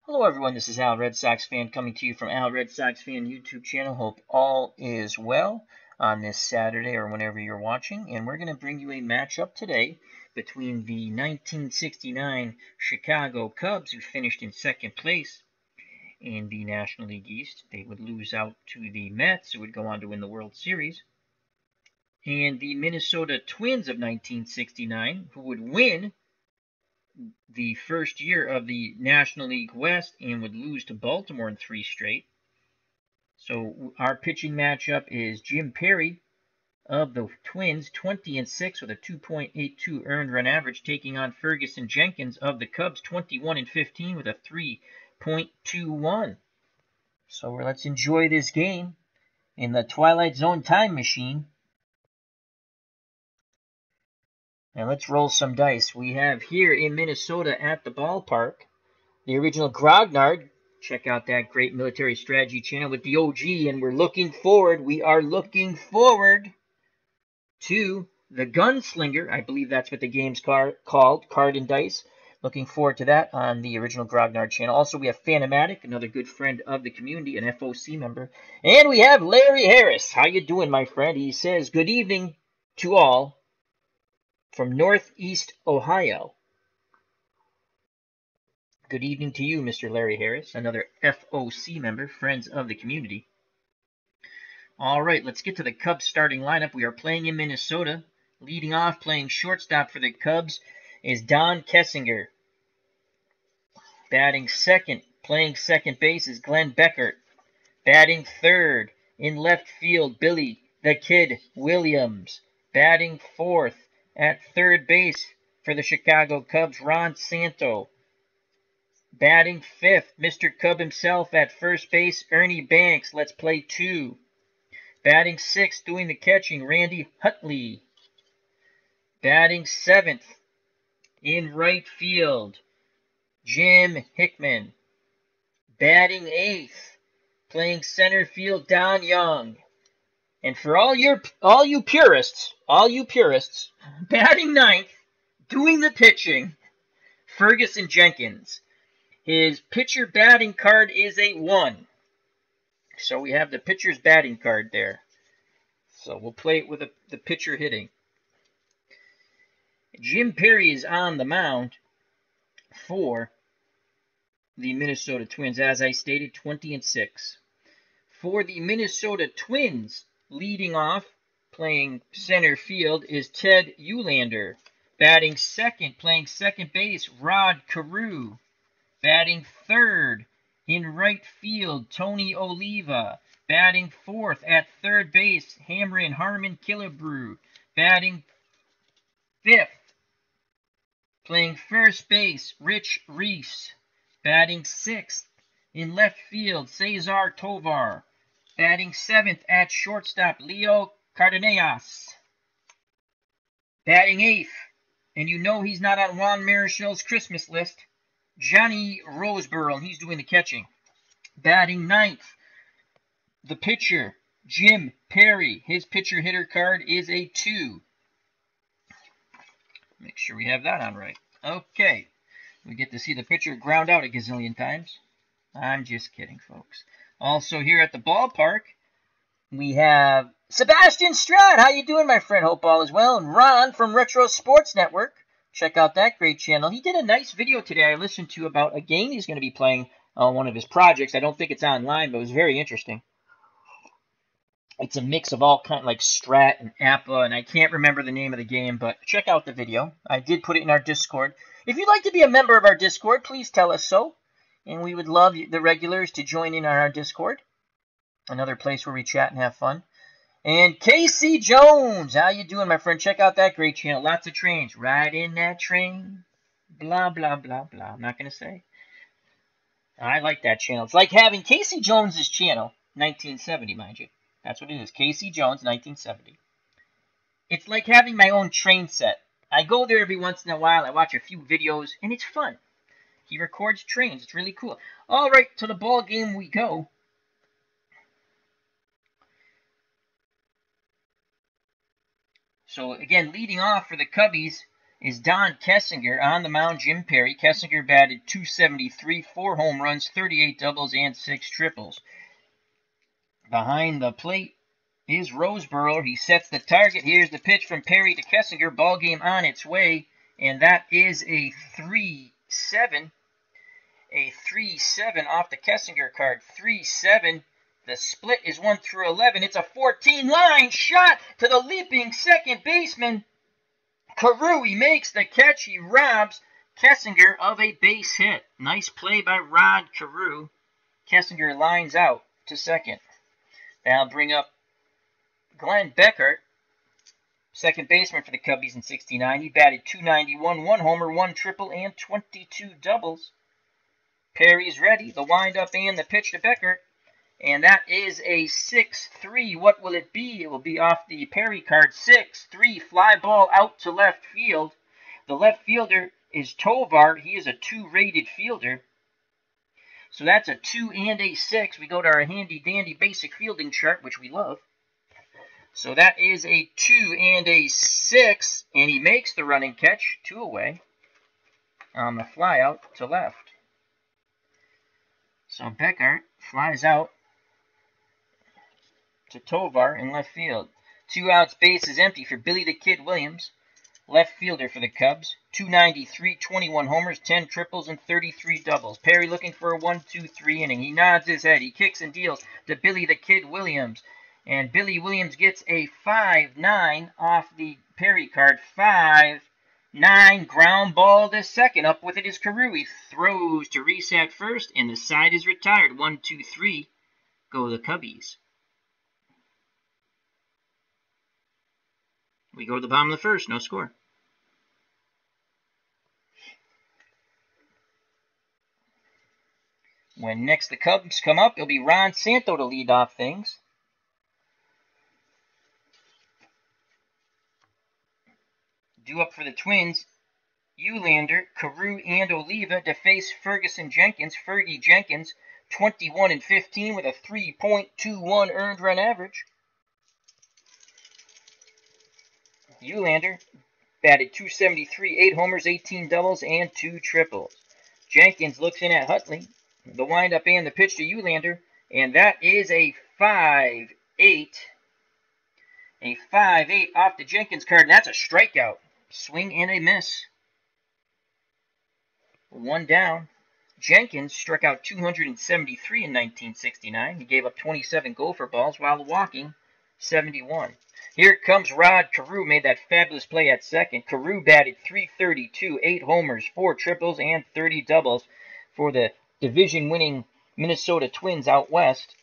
Hello everyone, this is Al Red Sox Fan coming to you from Al Red Sox Fan YouTube channel. Hope all is well on this Saturday or whenever you're watching. And we're going to bring you a matchup today between the 1969 Chicago Cubs, who finished in second place in the National League East. They would lose out to the Mets, who would go on to win the World Series. And the Minnesota Twins of 1969, who would win the first year of the National League West and would lose to Baltimore in 3 straight. So our pitching matchup is Jim Perry of the Twins, 20-6 with a 2.82 earned run average, taking on Ferguson Jenkins of the Cubs, 21-15 with a 3.21. So let's enjoy this game in the Twilight Zone time machine. Now let's roll some dice. We have here in Minnesota at the ballpark the original Grognard. Check out that great military strategy channel with the OG, and we are looking forward to the Gunslinger. I believe that's what the game's called, Card&Dice. Looking forward to that on the original Grognard channel. Also, we have Strat-O-Matic, another good friend of the community, an FOC member. And we have Larry Harris. How you doing, my friend? He says, good evening to all from Northeast Ohio. Good evening to you, Mr. Larry Harris, another FOC member, friends of the community. All right, let's get to the Cubs starting lineup. We are playing in Minnesota. Leading off, playing shortstop for the Cubs, is Don Kessinger. Batting second, playing second base, is Glenn Beckert. Batting third, in left field, Billy the Kid Williams. Batting fourth, at third base for the Chicago Cubs, Ron Santo. Batting fifth, Mr. Cub himself at first base, Ernie Banks. Let's play 2. Batting sixth, doing the catching, Randy Hutley. Batting seventh, in right field, Jim Hickman. Batting eighth, playing center field, Don Young. And for all you purists, batting ninth, doing the pitching, Ferguson Jenkins. His pitcher batting card is a 1. So we have the pitcher's batting card there. So we'll play it with the pitcher hitting. Jim Perry is on the mound for the Minnesota Twins, as I stated, 20-6. For the Minnesota Twins, leading off, playing center field, is Ted Eulander. Batting second, playing second base, Rod Carew. Batting third, in right field, Tony Oliva. Batting fourth, at third base, Hamrin Harmon Killebrew. Batting fifth, playing first base, Rich Reese. Batting sixth, in left field, Cesar Tovar. Batting seventh at shortstop, Leo Cardenas. Batting eighth, and you know he's not on Juan Marichel's Christmas list, Johnny Roseborough, and he's doing the catching. Batting ninth, the pitcher, Jim Perry. His pitcher hitter card is a 2. Make sure we have that on right. Okay. We get to see the pitcher ground out a gazillion times. I'm just kidding, folks. Also here at the ballpark, we have Sebastian Strat. How you doing, my friend? Hope all is well. And Ron from Retro Sports Network. Check out that great channel. He did a nice video today I listened to about a game he's going to be playing on one of his projects. I don't think it's online, but it was very interesting. It's a mix of all kinds, like Strat and Appa, and I can't remember the name of the game, but check out the video. I did put it in our Discord. If you'd like to be a member of our Discord, please tell us so. And we would love the regulars to join in on our Discord. Another place where we chat and have fun. And Casey Jones, how you doing, my friend? Check out that great channel. Lots of trains. Ride in that train. Blah, blah, blah, blah. I'm not going to say. I like that channel. It's like having Casey Jones's channel, 1970, mind you. That's what it is. Casey Jones, 1970. It's like having my own train set. I go there every once in a while. I watch a few videos, and it's fun. He records trains. It's really cool. All right, to the ball game we go. So, again, leading off for the Cubbies is Don Kessinger. On the mound, Jim Perry. Kessinger batted .273, 4 home runs, 38 doubles, and 6 triples. Behind the plate is Roseboro. He sets the target. Here's the pitch from Perry to Kessinger. Ball game on its way, and that is a 3-7. A 3-7 off the Kessinger card. 3-7. The split is 1 through 11. It's a 14-line shot to the leaping second baseman. Carew, he makes the catch. He robs Kessinger of a base hit. Nice play by Rod Carew. Kessinger lines out to second. That'll bring up Glenn Beckert, second baseman for the Cubbies in '69. He batted .291, 1 homer, 1 triple, and 22 doubles. Perry's ready. The windup and the pitch to Beckert. And that is a 6-3. What will it be? It will be off the Perry card. 6-3. Fly ball out to left field. The left fielder is Tovar. He is a 2-rated fielder. So that's a 2 and a 6. We go to our handy-dandy basic fielding chart, which we love. So that is a 2 and a 6. And he makes the running catch. 2 away on the fly out to left. So Beckert flies out to Tovar in left field. 2 outs, base is empty for Billy the Kid Williams, left fielder for the Cubs. .293, 21 homers, 10 triples, and 33 doubles. Perry looking for a 1-2-3 inning. He nods his head. He kicks and deals to Billy the Kid Williams. And Billy Williams gets a 5-9 off the Perry card. 5-9, ground ball to second. Up with it is Carew. He throws to reset first, and the side is retired. 1-2-3, go the Cubbies. We go to the bottom of the first, no score. When next the Cubs come up, it'll be Ron Santo to lead off things. Due up for the Twins, Eulander, Carew, and Oliva to face Ferguson Jenkins. Fergie Jenkins, 21-15 with a 3.21 earned run average. Eulander batted .273, 8 homers, 18 doubles, and 2 triples. Jenkins looks in at Hutley. The windup and the pitch to Eulander, and that is a 5-8. A 5-8 off the Jenkins card, and that's a strikeout. Swing and a miss. 1 down. Jenkins struck out 273 in 1969. He gave up 27 gopher balls while walking 71. Here comes Rod Carew, made that fabulous play at second. Carew batted .332, 8 homers, 4 triples, and 30 doubles for the division-winning Minnesota Twins out west.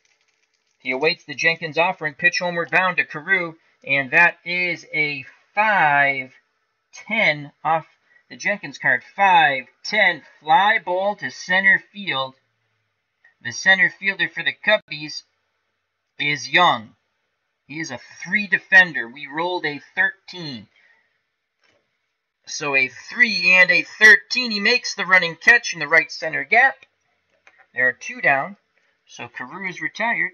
He awaits the Jenkins offering, pitch homeward bound to Carew, and that is a 5-10 off the Jenkins card. 5-10, fly ball to center field. The center fielder for the Cubbies is Young. He is a 3 defender. We rolled a 13. So a 3 and a 13. He makes the running catch in the right center gap. There are 2 down. So Carew is retired.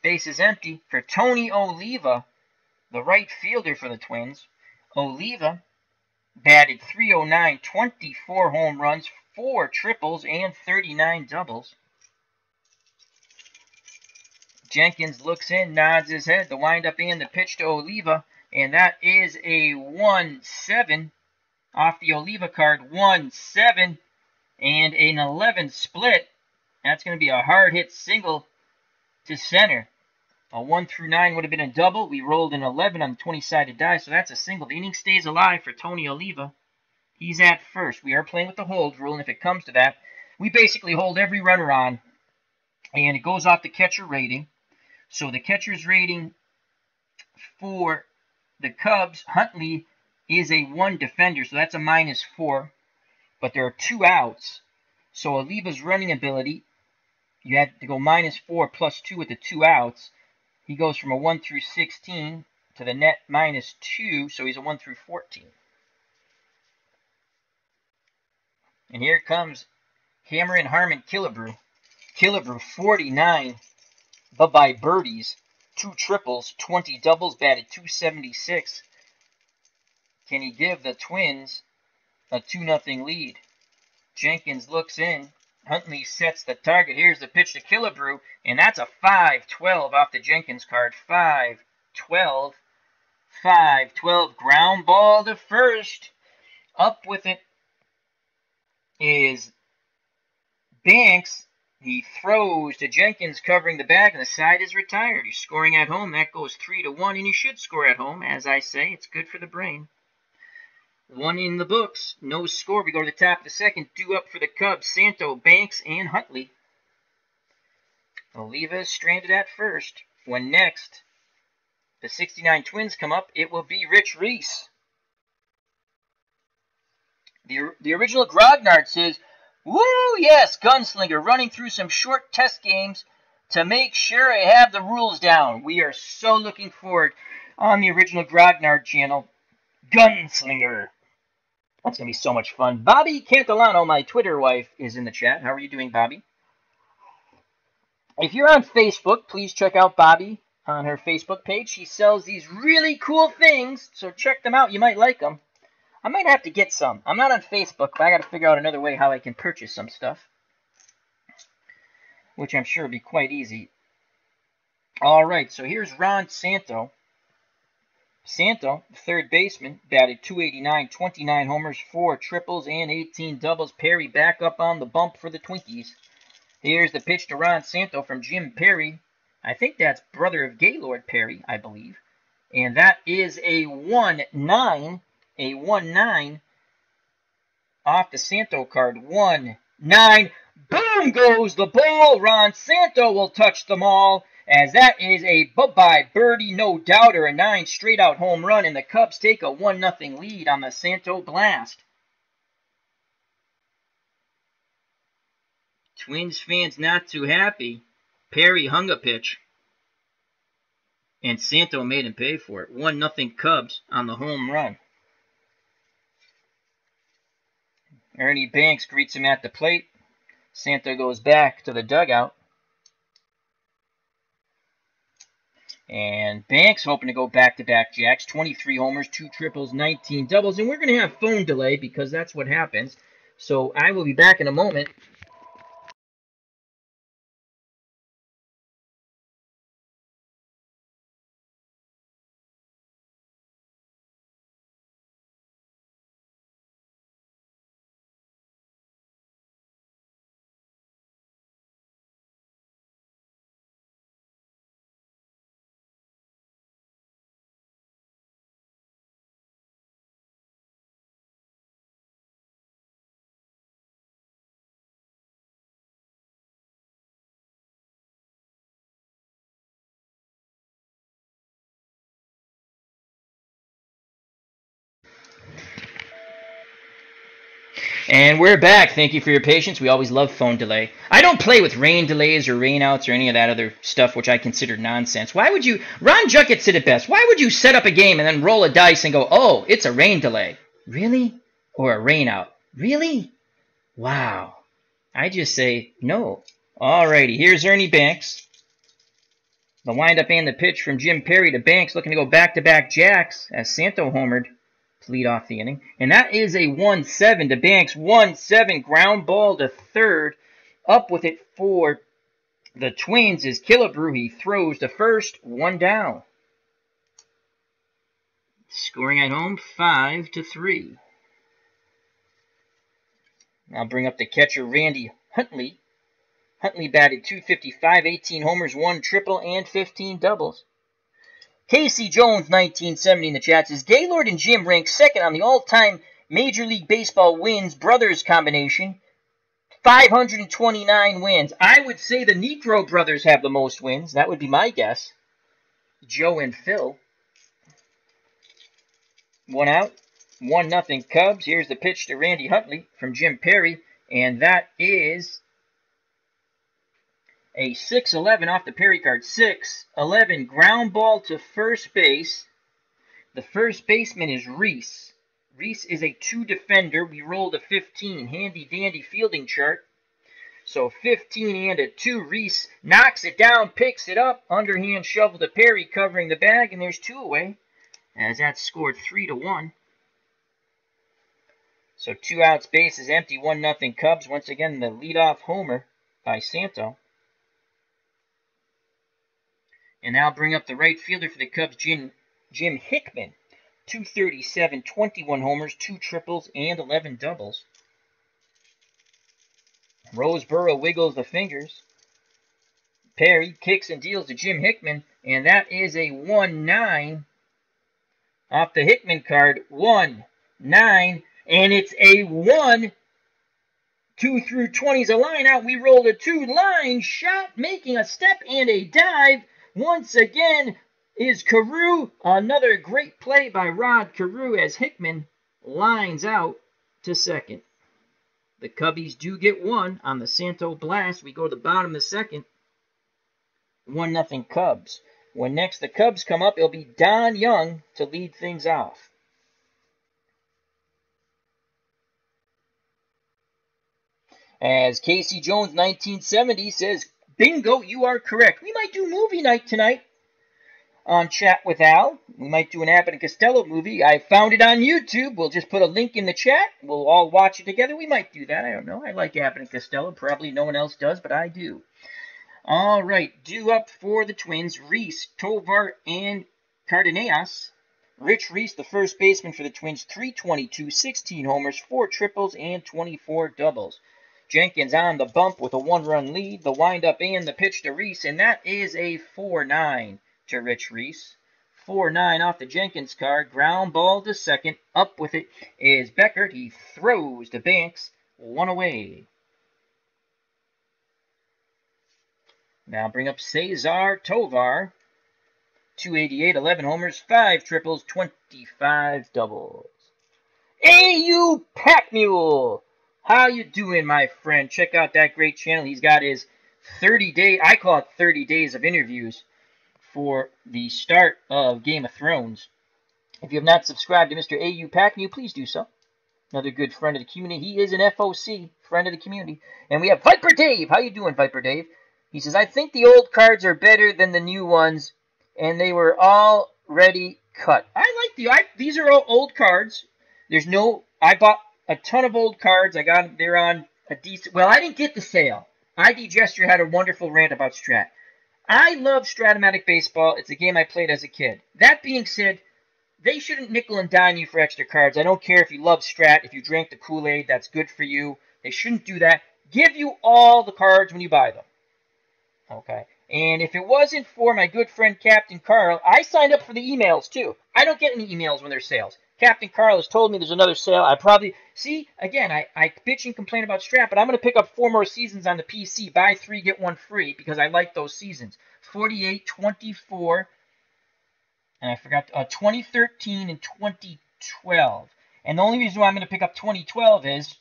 Base is empty for Tony Oliva, the right fielder for the Twins. Oliva batted .309, 24 home runs, 4 triples, and 39 doubles. Jenkins looks in, nods his head. The windup and the pitch to Oliva, and that is a 1-7 off the Oliva card. 1-7 and an 11 split. That's going to be a hard hit single to center. A 1 through 9 would have been a double. We rolled an 11 on the 20-sided die, so that's a single. The inning stays alive for Tony Oliva. He's at first. We are playing with the hold rule, and if it comes to that, we basically hold every runner on, and it goes off the catcher rating. So the catcher's rating for the Cubs, Huntley, is a 1 defender, so that's a -4. But there are 2 outs. So Oliva's running ability, you had to go -4 plus 2 with the 2 outs. He goes from a 1 through 16 to the net -2, so he's a 1 through 14. And here comes Cameron Harmon Killebrew. Killebrew, 49 bye-bye birdies, 2 triples, 20 doubles, batted .276. Can he give the Twins a 2-0 lead? Jenkins looks in. Huntley sets the target. Here's the pitch to Killebrew, and that's a 5-12 off the Jenkins card. 5-12. 5-12. Ground ball to first. Up with it is Banks. He throws to Jenkins covering the bag, and the side is retired. He's scoring at home. That goes 3-1, and he should score at home. As I say, it's good for the brain. 1 in the books. No score. We go to the top of the second. Due up for the Cubs. Santo, Banks, and Huntley. Oliva is stranded at first. When next the 69 Twins come up, it will be Rich Reese. The original Grognard says, "Woo, yes, gunslinger, running through some short test games to make sure I have the rules down." We are so looking forward on the original Grognard channel. Gunslinger. That's going to be so much fun. Bobby Cantilano, my Twitter wife, is in the chat. How are you doing, Bobby? If you're on Facebook, please check out Bobby on her Facebook page. She sells these really cool things, so check them out. You might like them. I might have to get some. I'm not on Facebook, but I got to figure out another way how I can purchase some stuff, which I'm sure will be quite easy. All right, so here's Ron Santo. Santo, third baseman, batted .289, 29 homers, 4 triples, and 18 doubles. Perry back up on the bump for the Twinkies. Here's the pitch to Ron Santo from Jim Perry. I think that's brother of Gaylord Perry, I believe. And that is a 1-9. A 1-9 off the Santo card. 1-9. Boom goes the ball. Ron Santo will touch them all, as that is a bye-bye birdie, no doubter, a 9 straight-out home run, and the Cubs take a 1-0 lead on the Santo Blast. Twins fans not too happy. Perry hung a pitch, and Santo made him pay for it. 1-0 Cubs on the home run. Ernie Banks greets him at the plate. Santo goes back to the dugout. And Banks hoping to go back-to-back jacks. 23 homers, 2 triples, 19 doubles. And we're going to have phone delay because that's what happens. So I will be back in a moment. And we're back. Thank you for your patience. We always love phone delay. I don't play with rain delays or rainouts or any of that other stuff, which I consider nonsense. Why would you... Ron Juckett said it best. Why would you set up a game and then roll a dice and go, oh, it's a rain delay? Really? Or a rainout? Really? Wow. I just say no. Alrighty, here's Ernie Banks. The windup and the pitch from Jim Perry to Banks, looking to go back-to-back jacks as Santo homered to lead off the inning. And that is a 1-7 to Banks. 1-7, ground ball to third. Up with it for the Twins is Killebrew. He throws to first, 1 down. Scoring at home, 5-3. Now bring up the catcher, Randy Huntley. Huntley batted .255, 18 homers, 1 triple, and 15 doubles. Casey Jones, 1970 in the chat, says, Gaylord and Jim rank second on the all-time Major League Baseball wins brothers combination. 529 wins. I would say the Negro brothers have the most wins. That would be my guess. Joe and Phil. 1 out. 1-0 Cubs. Here's the pitch to Randy Huntley from Jim Perry. And that is a 6-11 off the Perry card. 6-11. Ground ball to first base. The first baseman is Reese. Reese is a 2 defender. We rolled a 15. Handy dandy fielding chart. So 15 and a 2. Reese knocks it down, picks it up. Underhand shovel to Perry covering the bag. And there's 2 away. As that's scored 3-1. So 2 outs, base is empty, 1-0 Cubs. Once again, the leadoff homer by Santo. And now bring up the right fielder for the Cubs, Jim Hickman. 237, 21 homers, 2 triples, and 11 doubles. Roseboro wiggles the fingers. Perry kicks and deals to Jim Hickman, and that is a 1-9 off the Hickman card. 1-9, and it's a 1. 2 through 20 is a line out. We rolled a 2-line shot, making a step and a dive. Once again is Carew. Another great play by Rod Carew as Hickman lines out to second. The Cubbies do get 1 on the Santo blast. We go to the bottom of the second. 1-0 Cubs. When next the Cubs come up, it'll be Don Young to lead things off. As Casey Jones 1970 says, bingo, you are correct. We might do movie night tonight on Chat with Al. We might do an Abbott and Costello movie. I found it on YouTube. We'll just put a link in the chat. We'll all watch it together. We might do that. I don't know. I like Abbott and Costello. Probably no one else does, but I do. All right. Due up for the Twins, Reese, Tovar, and Cardenas. Rich Reese, the first baseman for the Twins, 322, 16 homers, 4 triples, and 24 doubles. Jenkins on the bump with a 1-run lead, the windup and the pitch to Reese, and that is a 4-9 to Rich Reese. 4-9 off the Jenkins card, ground ball to second. Up with it is Beckert. He throws to Banks, 1 away. Now bring up Cesar Tovar. 288, 11 homers, 5 triples, 25 doubles. A.U. Packmule! How you doing, my friend? Check out that great channel. He's got his 30-day, I call it 30 days of interviews for the start of Game of Thrones. If you have not subscribed to Mr. A.U. Packmule, please do so. Another good friend of the community. He is an FOC, friend of the community. And we have Viper Dave. How you doing, Viper Dave? He says, I think the old cards are better than the new ones, and they were already cut. These are all old cards. I bought a ton of old cards. They're on a decent, well, I didn't get the sale. ID Gesture had a wonderful rant about Strat. I love Strat-O-Matic Baseball. It's a game I played as a kid. That being said, they shouldn't nickel and dime you for extra cards. I don't care if you love Strat. If you drank the Kool-Aid, that's good for you. They shouldn't do that. Give you all the cards when you buy them. Okay. And if it wasn't for my good friend Captain Carl, I signed up for the emails too. I don't get any emails when there's sales. Captain Carl has told me there's another sale. I probably, see, again, I bitch and complain about Strat, but I'm going to pick up 4 more seasons on the PC. Buy 3, get 1 free, because I like those seasons. 48, 24, and I forgot, 2013 and 2012. And the only reason why I'm going to pick up 2012 is,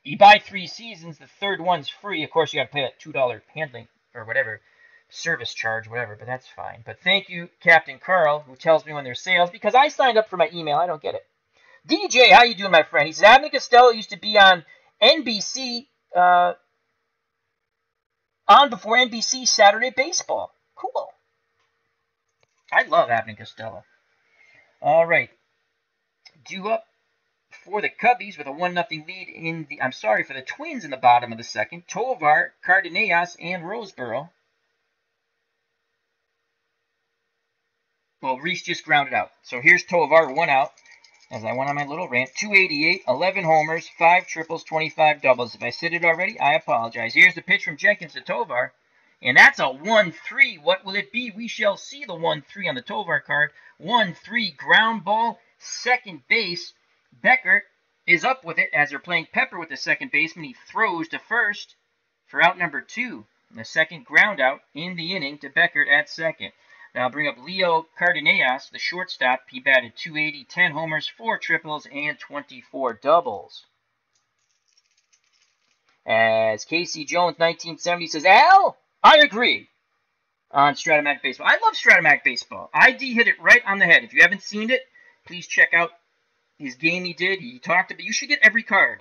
you buy 3 seasons, the third one's free. Of course, you got to pay that $2 handling, or whatever, service charge, whatever, but that's fine. But thank you, Captain Carl, who tells me when there's sales, because I signed up for my email. I don't get it. DJ, how you doing, my friend? He says, Abbott and Costello used to be on NBC, on before NBC Saturday Baseball. Cool. I love Abbott and Costello. All right. Due up for the Cubbies with a 1-0 lead for the Twins in the bottom of the second. Tovar, Cardenas, and Roseboro. Well, Reese just grounded out. So here's Tovar, 1 out, as I went on my little rant. 288, 11 homers, 5 triples, 25 doubles. If I said it already, I apologize. Here's the pitch from Jenkins to Tovar, and that's a 1-3. What will it be? We shall see the 1-3 on the Tovar card. 1-3, ground ball, second base. Beckert is up with it as they're playing Pepper with the second baseman. He throws to first for out number 2. The second ground out in the inning to Beckert at second. Now I'll bring up Leo Cardenas, the shortstop. He batted 280, 10 homers, 4 triples, and 24 doubles. As Casey Jones, 1970, says, Al, I agree on Strat-O-Matic Baseball. I love Strat-O-Matic Baseball. ID hit it right on the head. If you haven't seen it, please check out his game he did. He talked about, you should get every card.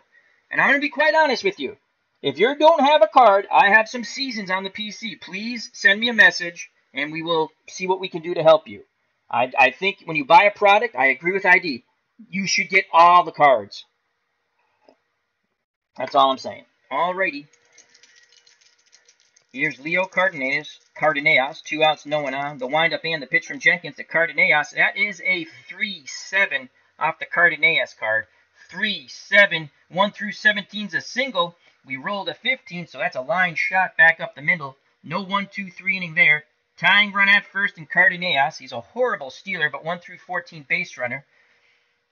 And I'm going to be quite honest with you. If you don't have a card, I have some seasons on the PC. Please send me a message, and we will see what we can do to help you. I think when you buy a product, I agree with ID. You should get all the cards. That's all I'm saying. Alrighty. Here's Leo Cardenas, 2 outs, no one on. The windup and the pitch from Jenkins to Cardenas. That is a 3-7 off the Cardenas card. 3-7. 1 through 17 is a single. We rolled a 15, so that's a line shot back up the middle. No 1-2-3 inning there. Tying run at first in Cardenas. He's a horrible stealer, but 1 through 14 base runner.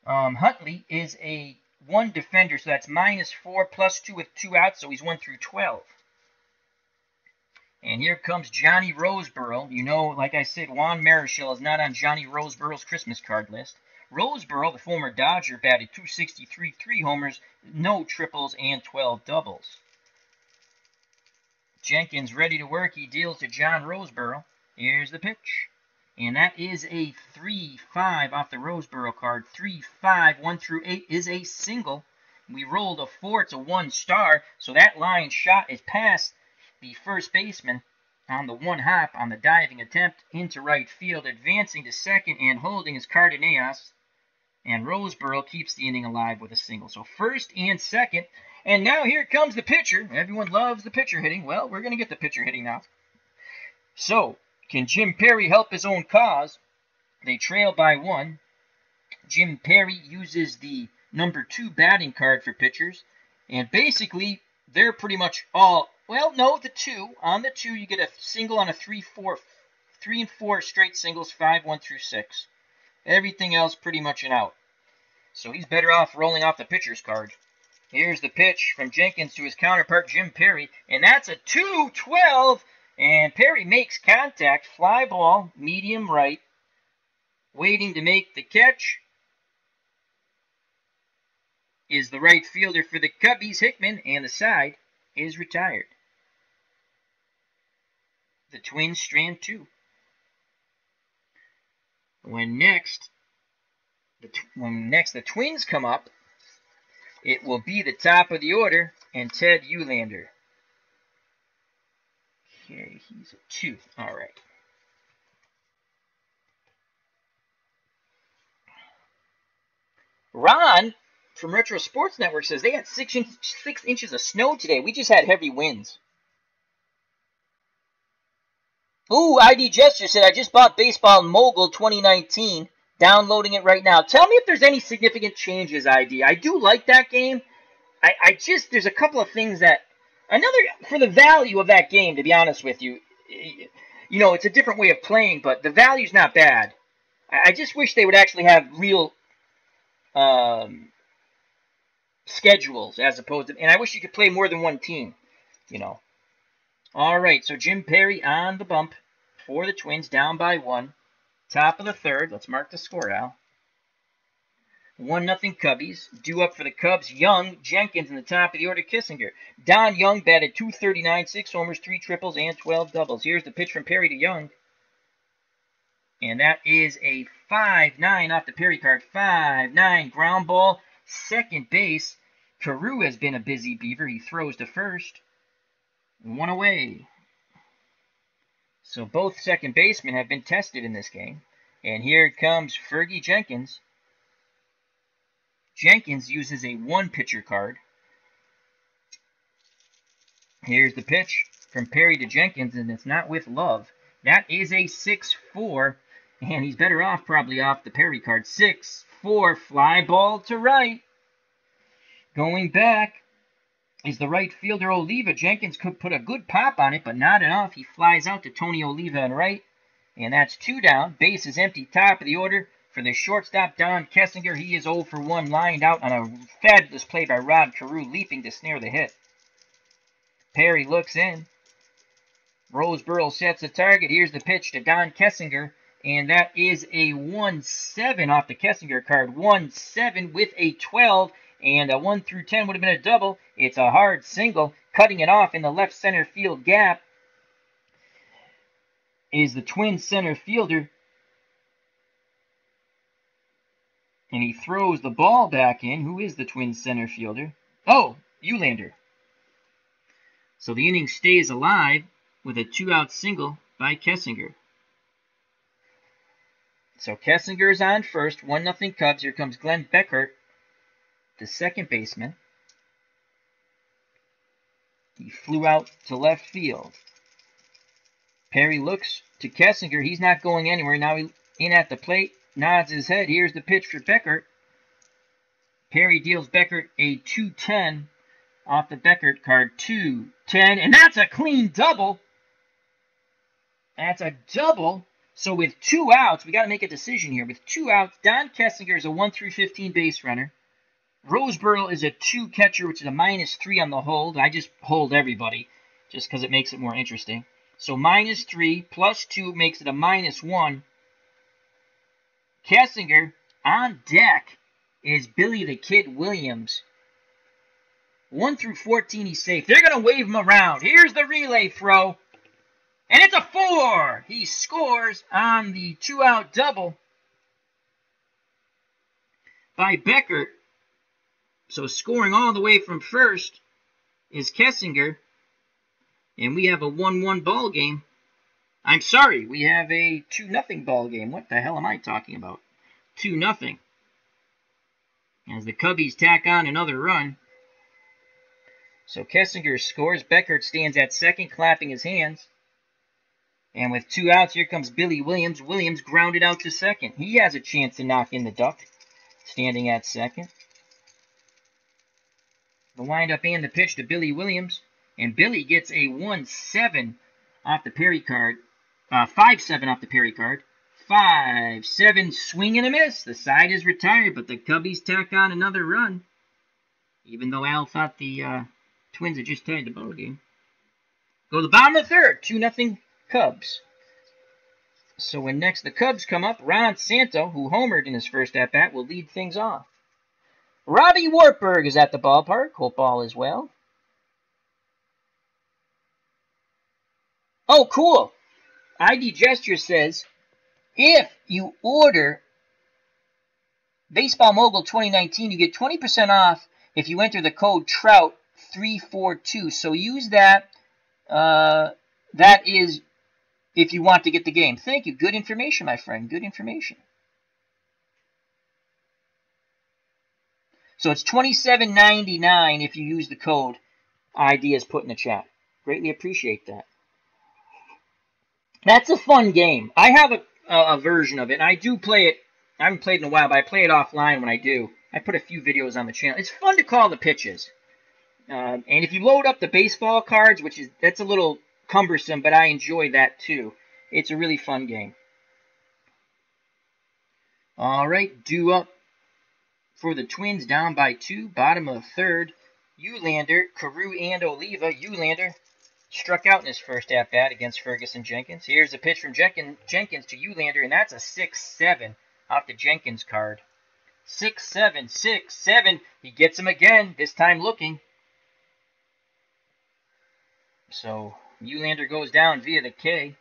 Huntley is a 1 defender, so that's -4 +2 with 2 outs, so he's 1 through 12. And here comes Johnny Roseboro. You know, like I said, Juan Marichal is not on Johnny Roseboro's Christmas card list. Roseboro, the former Dodger, batted .263, 3 homers, no triples, and 12 doubles. Jenkins ready to work. He deals to John Roseboro. Here's the pitch. And that is a 3-5 off the Roseboro card. 3-5, 1 through 8 is a single. We rolled a 4. It's a 1 star. So that line shot is past the first baseman on the 1 hop on the diving attempt into right field. Advancing to second and holding is Cardenas. And Roseboro keeps the inning alive with a single. So first and second. And now here comes the pitcher. Everyone loves the pitcher hitting. Well, we're going to get the pitcher hitting now. So, can Jim Perry help his own cause? They trail by 1. Jim Perry uses the number 2 batting card for pitchers. And basically, they're pretty much all, well, no, the 2. On the 2, you get a single on a 3-4, 3 and 4 straight singles, 5, 1 through 6. Everything else pretty much an out. So he's better off rolling off the pitcher's card. Here's the pitch from Jenkins to his counterpart, Jim Perry. And that's a 2-12. And Perry makes contact. Fly ball, medium right. Waiting to make the catch is the right fielder for the Cubbies, Hickman. And the side is retired. The Twins strand 2. When next the Twins come up, it will be the top of the order and Ted Eulander. Okay, he's a 2. All right. Ron from Retro Sports Network says they had 6 inches of snow today. We just had heavy winds. Ooh, ID Gesture said, I just bought Baseball Mogul 2019. Downloading it right now. Tell me if there's any significant changes, ID. I do like that game. There's a couple of things that, for the value of that game, to be honest with you, you know, it's a different way of playing, but the value's not bad. I just wish they would actually have real schedules as opposed to, and I wish you could play more than one team, you know. All right, so Jim Perry on the bump for the Twins, down by 1. Top of the 3rd. Let's mark the score, Al. 1-0 Cubbies. Due up for the Cubs, Young, Jenkins in the top of the order, Kissinger. Don Young batted .239, 6 homers, 3 triples, and 12 doubles. Here's the pitch from Perry to Young. And that is a 5-9 off the Perry card. 5-9. Ground ball, second base. Carew has been a busy beaver. He throws to first. 1 away. So both second basemen have been tested in this game. And here comes Fergie Jenkins. Jenkins uses a 1-pitcher card. Here's the pitch from Perry to Jenkins, and it's not with love. That is a 6-4, and he's better off probably off the Perry card. 6-4, fly ball to right. Going back is the right fielder Oliva. Jenkins could put a good pop on it, but not enough. He flies out to Tony Oliva on right, and that's 2 down. Base is empty, top of the order for the shortstop, Don Kessinger. He is 0 for 1, lined out on a fabulous play by Rod Carew, leaping to snare the hit. Perry looks in. Roseboro sets a target. Here's the pitch to Don Kessinger, and that is a 1-7 off the Kessinger card. 1-7 with a 12. And a 1 through 10 would have been a double. It's a hard single. Cutting it off in the left center field gap is the Twins center fielder. And he throws the ball back in. Who is the Twins center fielder? Oh, Eulander. So the inning stays alive with a 2-out single by Kessinger. So Kessinger is on first. 1-0 Cubs. Here comes Glenn Beckert, the second baseman. He flew out to left field. Perry looks to Kessinger. He's not going anywhere. Now he in at the plate, nods his head. Here's the pitch for Beckert. Perry deals Beckert a 2-10 off the Beckert card. 2-10, and that's a clean double. That's a double. So with 2 outs, we got to make a decision here. With 2 outs, Don Kessinger is a 1-through-15 base runner. Roseboro is a 2 catcher, which is a -3 on the hold. I just hold everybody just because it makes it more interesting. So -3 plus 2 makes it a -1. Kessinger on deck is Billy the Kid Williams. 1-through-14, he's safe. They're going to wave him around. Here's the relay throw. And it's a 4. He scores on the 2-out double by Beckert. So scoring all the way from first is Kessinger. And we have a 1-1 ball game. I'm sorry, we have a 2-0 ball game. What the hell am I talking about? 2-0. As the Cubbies tack on another run. So Kessinger scores. Beckert stands at second, clapping his hands. And with 2 outs, here comes Billy Williams. Williams grounded out to second. He has a chance to knock in the duck, standing at second. The windup and the pitch to Billy Williams. And Billy gets a 1-7 off the Perry card. 5-7 off the Perry card. 5-7, swing and a miss. The side is retired, but the Cubbies tack on another run. Even though Al thought the Twins had just tied the ball game. Go to the bottom of the third. 2-0 Cubs. So when next the Cubs come up, Ron Santo, who homered in his first at-bat, will lead things off. Robbie Wartburg is at the ballpark. Hope all is well. Oh, cool. ID Gesture says, if you order Baseball Mogul 2019, you get 20% off if you enter the code TROUT342. So use that. That is if you want to get the game. Thank you. Good information, my friend. Good information. So it's $27.99 if you use the code ID as put in the chat. Greatly appreciate that. That's a fun game. I have a version of it, and I do play it. I haven't played in a while, but I play it offline when I do. I put a few videos on the channel. It's fun to call the pitches. And if you load up the baseball cards, that's a little cumbersome, but I enjoy that too. It's a really fun game. All right, due up for the Twins, down by 2, bottom of the third. Eulander, Carew, and Oliva. Eulander struck out in his first at-bat against Ferguson Jenkins. Here's a pitch from Jenkins to Eulander, and that's a 6-7 off the Jenkins card. 6-7, 6-7. He gets him again, this time looking. So Eulander goes down via the K.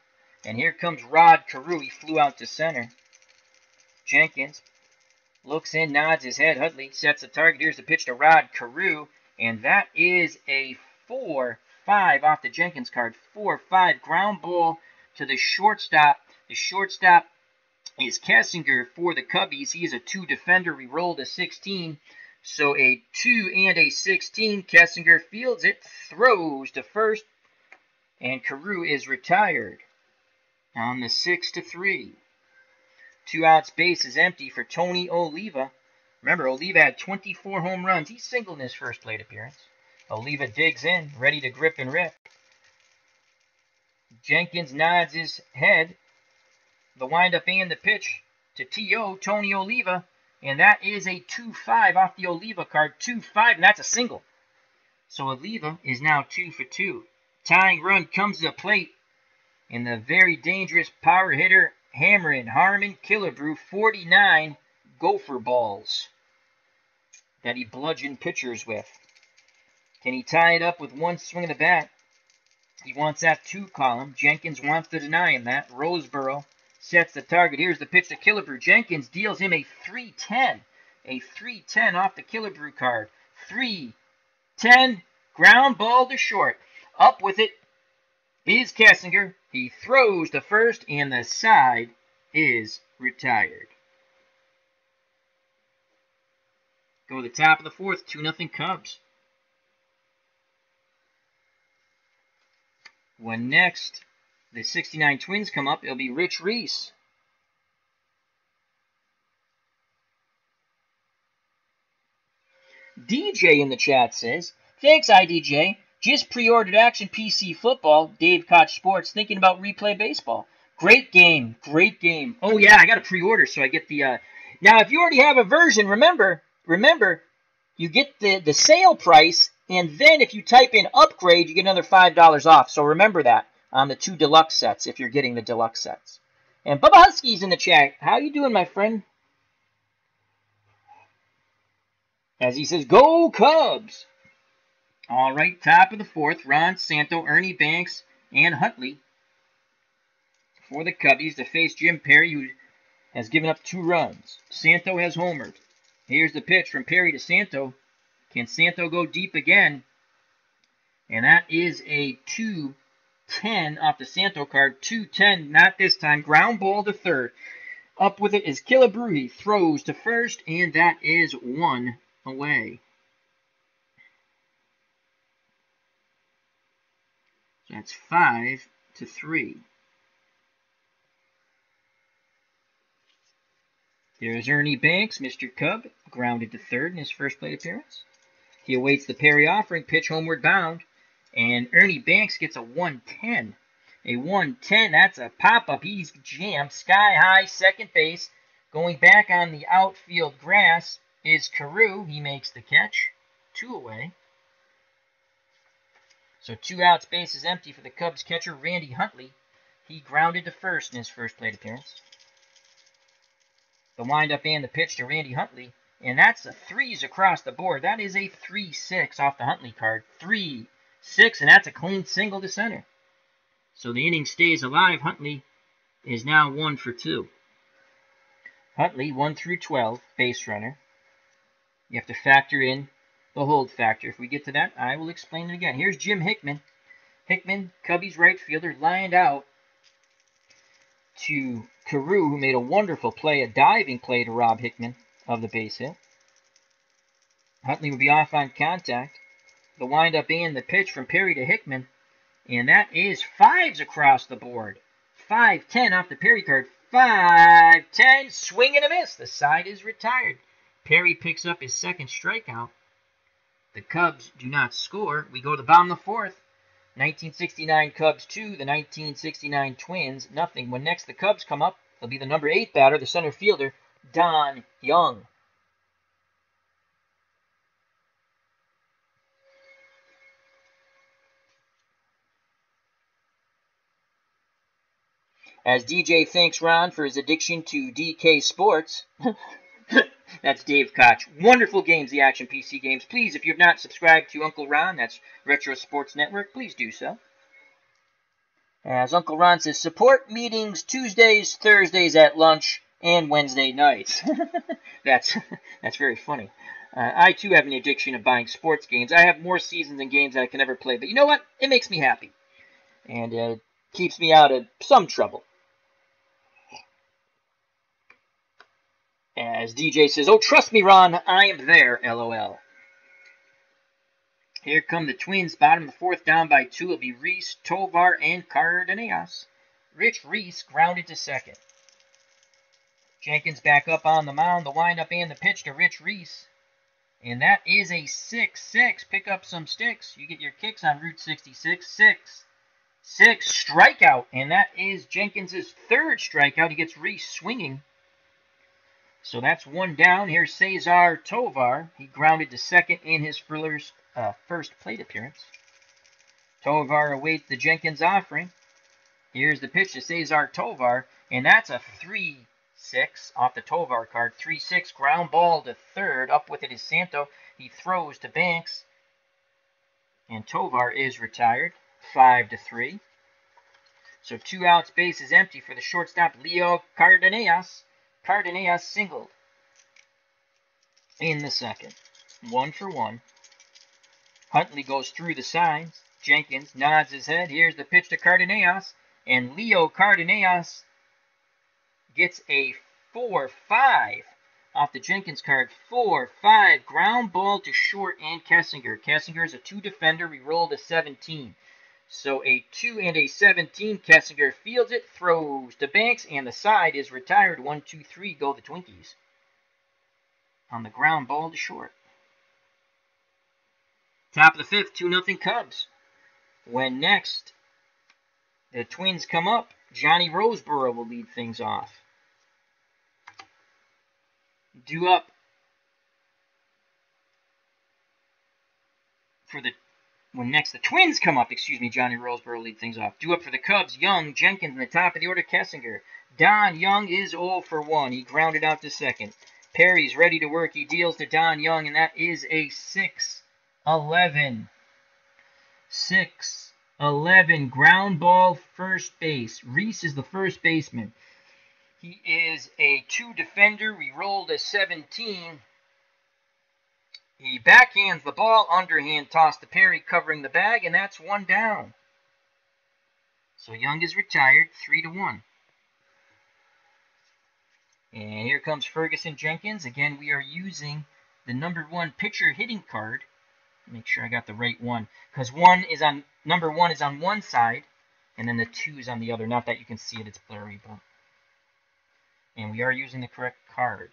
And here comes Rod Carew. He flew out to center. Jenkins looks in, nods his head. Hudley sets the target. Here's the pitch to Rod Carew. And that is a 4-5 off the Jenkins card. 4-5. Ground ball to the shortstop. The shortstop is Kessinger for the Cubbies. He is a 2 defender. We rolled a 16. So a 2 and a 16. Kessinger fields it, throws to first. And Carew is retired on the 6-3. 2 outs, base is empty for Tony Oliva. Remember, Oliva had 24 home runs. He singled in his first plate appearance. Oliva digs in, ready to grip and rip. Jenkins nods his head. The windup and the pitch to T.O., Tony Oliva. And that is a 2-5 off the Oliva card. 2-5, and that's a single. So Oliva is now 2 for 2. Tying run comes to the plate. And the very dangerous power hitter, hammering Harmon Killebrew, 49 gopher balls that he bludgeoned pitchers with. Can he tie it up with one swing of the bat? He wants that 2 column. Jenkins wants to deny him that. Roseboro sets the target. Here's the pitch to Killebrew. Jenkins deals him a 3-10. A 3-10 off the Killebrew card. 3-10. Ground ball to short. Up with it is Kessinger. He throws to first, and the side is retired. Go to the top of the fourth, 2-0 Cubs. When next the 69 Twins come up, it'll be Rich Reese. DJ in the chat says, thanks, IDJ. Just pre-ordered Action PC Football, Dave Koch Sports, thinking about Replay Baseball. Great game, great game. Oh yeah, I got to pre-order so I get the... Now, if you already have a version, remember, you get the sale price, and then if you type in upgrade, you get another $5 off. So remember that on the 2 deluxe sets if you're getting the deluxe sets. And Bubba Husky's in the chat. How you doing, my friend? As he says, go Cubs! All right, top of the 4th, Ron Santo, Ernie Banks, and Huntley for the Cubbies to face Jim Perry, who has given up 2 runs. Santo has homered. Here's the pitch from Perry to Santo. Can Santo go deep again? And that is a 2-10 off the Santo card. 2-10, not this time. Ground ball to third. Up with it is Killebrew. Throws to first, and that is 1 away. That's 5-3. There's Ernie Banks, Mr. Cub, grounded to third in his first plate appearance. He awaits the Perry offering, pitch homeward bound, and Ernie Banks gets a 110. A 110, that's a pop-up. He's jammed sky high, second base. Going back on the outfield grass is Carew. He makes the catch. 2 away. So 2 outs, base is empty for the Cubs catcher, Randy Huntley. He grounded to first in his first plate appearance. The windup and the pitch to Randy Huntley. And that's a 3s across the board. That is a 3-6 off the Huntley card. 3-6, and that's a clean single to center. So the inning stays alive. Huntley is now 1 for 2. Huntley, 1 through 12, base runner. You have to factor in the hold factor. If we get to that, I will explain it again. Here's Jim Hickman. Hickman, Cubbies right fielder, lined out to Carew, who made a wonderful play, a diving play to rob Hickman of the base hit. Huntley will be off on contact. The windup and the pitch from Perry to Hickman. And that is 5s across the board. 5-10 off the Perry card. 5-10, swing and a miss. The side is retired. Perry picks up his second strikeout. The Cubs do not score. We go to the bottom of the 4th. 1969 Cubs 2, the 1969 Twins, nothing. When next the Cubs come up, it'll be the number 8 batter, the center fielder, Don Young. As DJ thanks Ron for his addiction to DK Sports. That's Dave Koch. Wonderful games, the Action PC games. Please, if you have not subscribed to Uncle Ron, that's Retro Sports Network, please do so. As Uncle Ron says, support meetings Tuesdays, Thursdays at lunch, and Wednesday nights. That's very funny. I, too, have an addiction of buying sports games. I have more seasons and games than I can ever play. But you know what? It makes me happy. And keeps me out of some trouble. As DJ says, oh, trust me, Ron, I am there, LOL. Here come the Twins, bottom of the 4th, down by 2. It'll be Reese, Tovar, and Cardenas. Rich Reese grounded to second. Jenkins back up on the mound, the windup and the pitch to Rich Reese. And that is a 6-6. Pick up some sticks. You get your kicks on Route 66. 6 strikeout. And that is Jenkins' 3rd strikeout. He gets Reese swinging. So that's 1 down. Here's Cesar Tovar. He grounded to second in his first plate appearance. Tovar awaits the Jenkins offering. Here's the pitch to Cesar Tovar, and that's a 3-6 off the Tovar card. 3-6, ground ball to third. Up with it is Santo. He throws to Banks, and Tovar is retired. 5-3. So 2 outs, base is empty for the shortstop, Leo Cardenas. Cardenas singled in the second. 1 for 1. Huntley goes through the signs. Jenkins nods his head. Here's the pitch to Cardenas. And Leo Cardenas gets a 4-5 off the Jenkins card. 4-5. Ground ball to short and Kessinger. Kessinger is a 2 defender. We rolled a 17. So a 2 and a 17. Kessinger fields it, throws to Banks, and the side is retired. 1, 2, 3 go the Twinkies. On the ground ball to short. Top of the 5th, 2-0 Cubs. When next the Twins come up, Johnny Roseboro will lead things off. Due up for the the Twins come up, Johnny Roseboro will lead things off. Due up for the Cubs, Young, Jenkins in the top of the order, Kessinger. Don Young is 0 for 1. He grounded out to second. Perry's ready to work. He deals to Don Young, and that is a 6-11. 6-11. Ground ball, first base. Reese is the first baseman. He is a 2 defender. We rolled a 17. He backhands the ball, underhand toss to Perry, covering the bag, and that's 1 down. So Young is retired, 3-1. And here comes Ferguson Jenkins. Again, we are using the number 1 pitcher hitting card. Make sure I got the right one, because number 1 is on one side, and then the 2 is on the other. Not that you can see it, it's blurry, but. And we are using the correct card.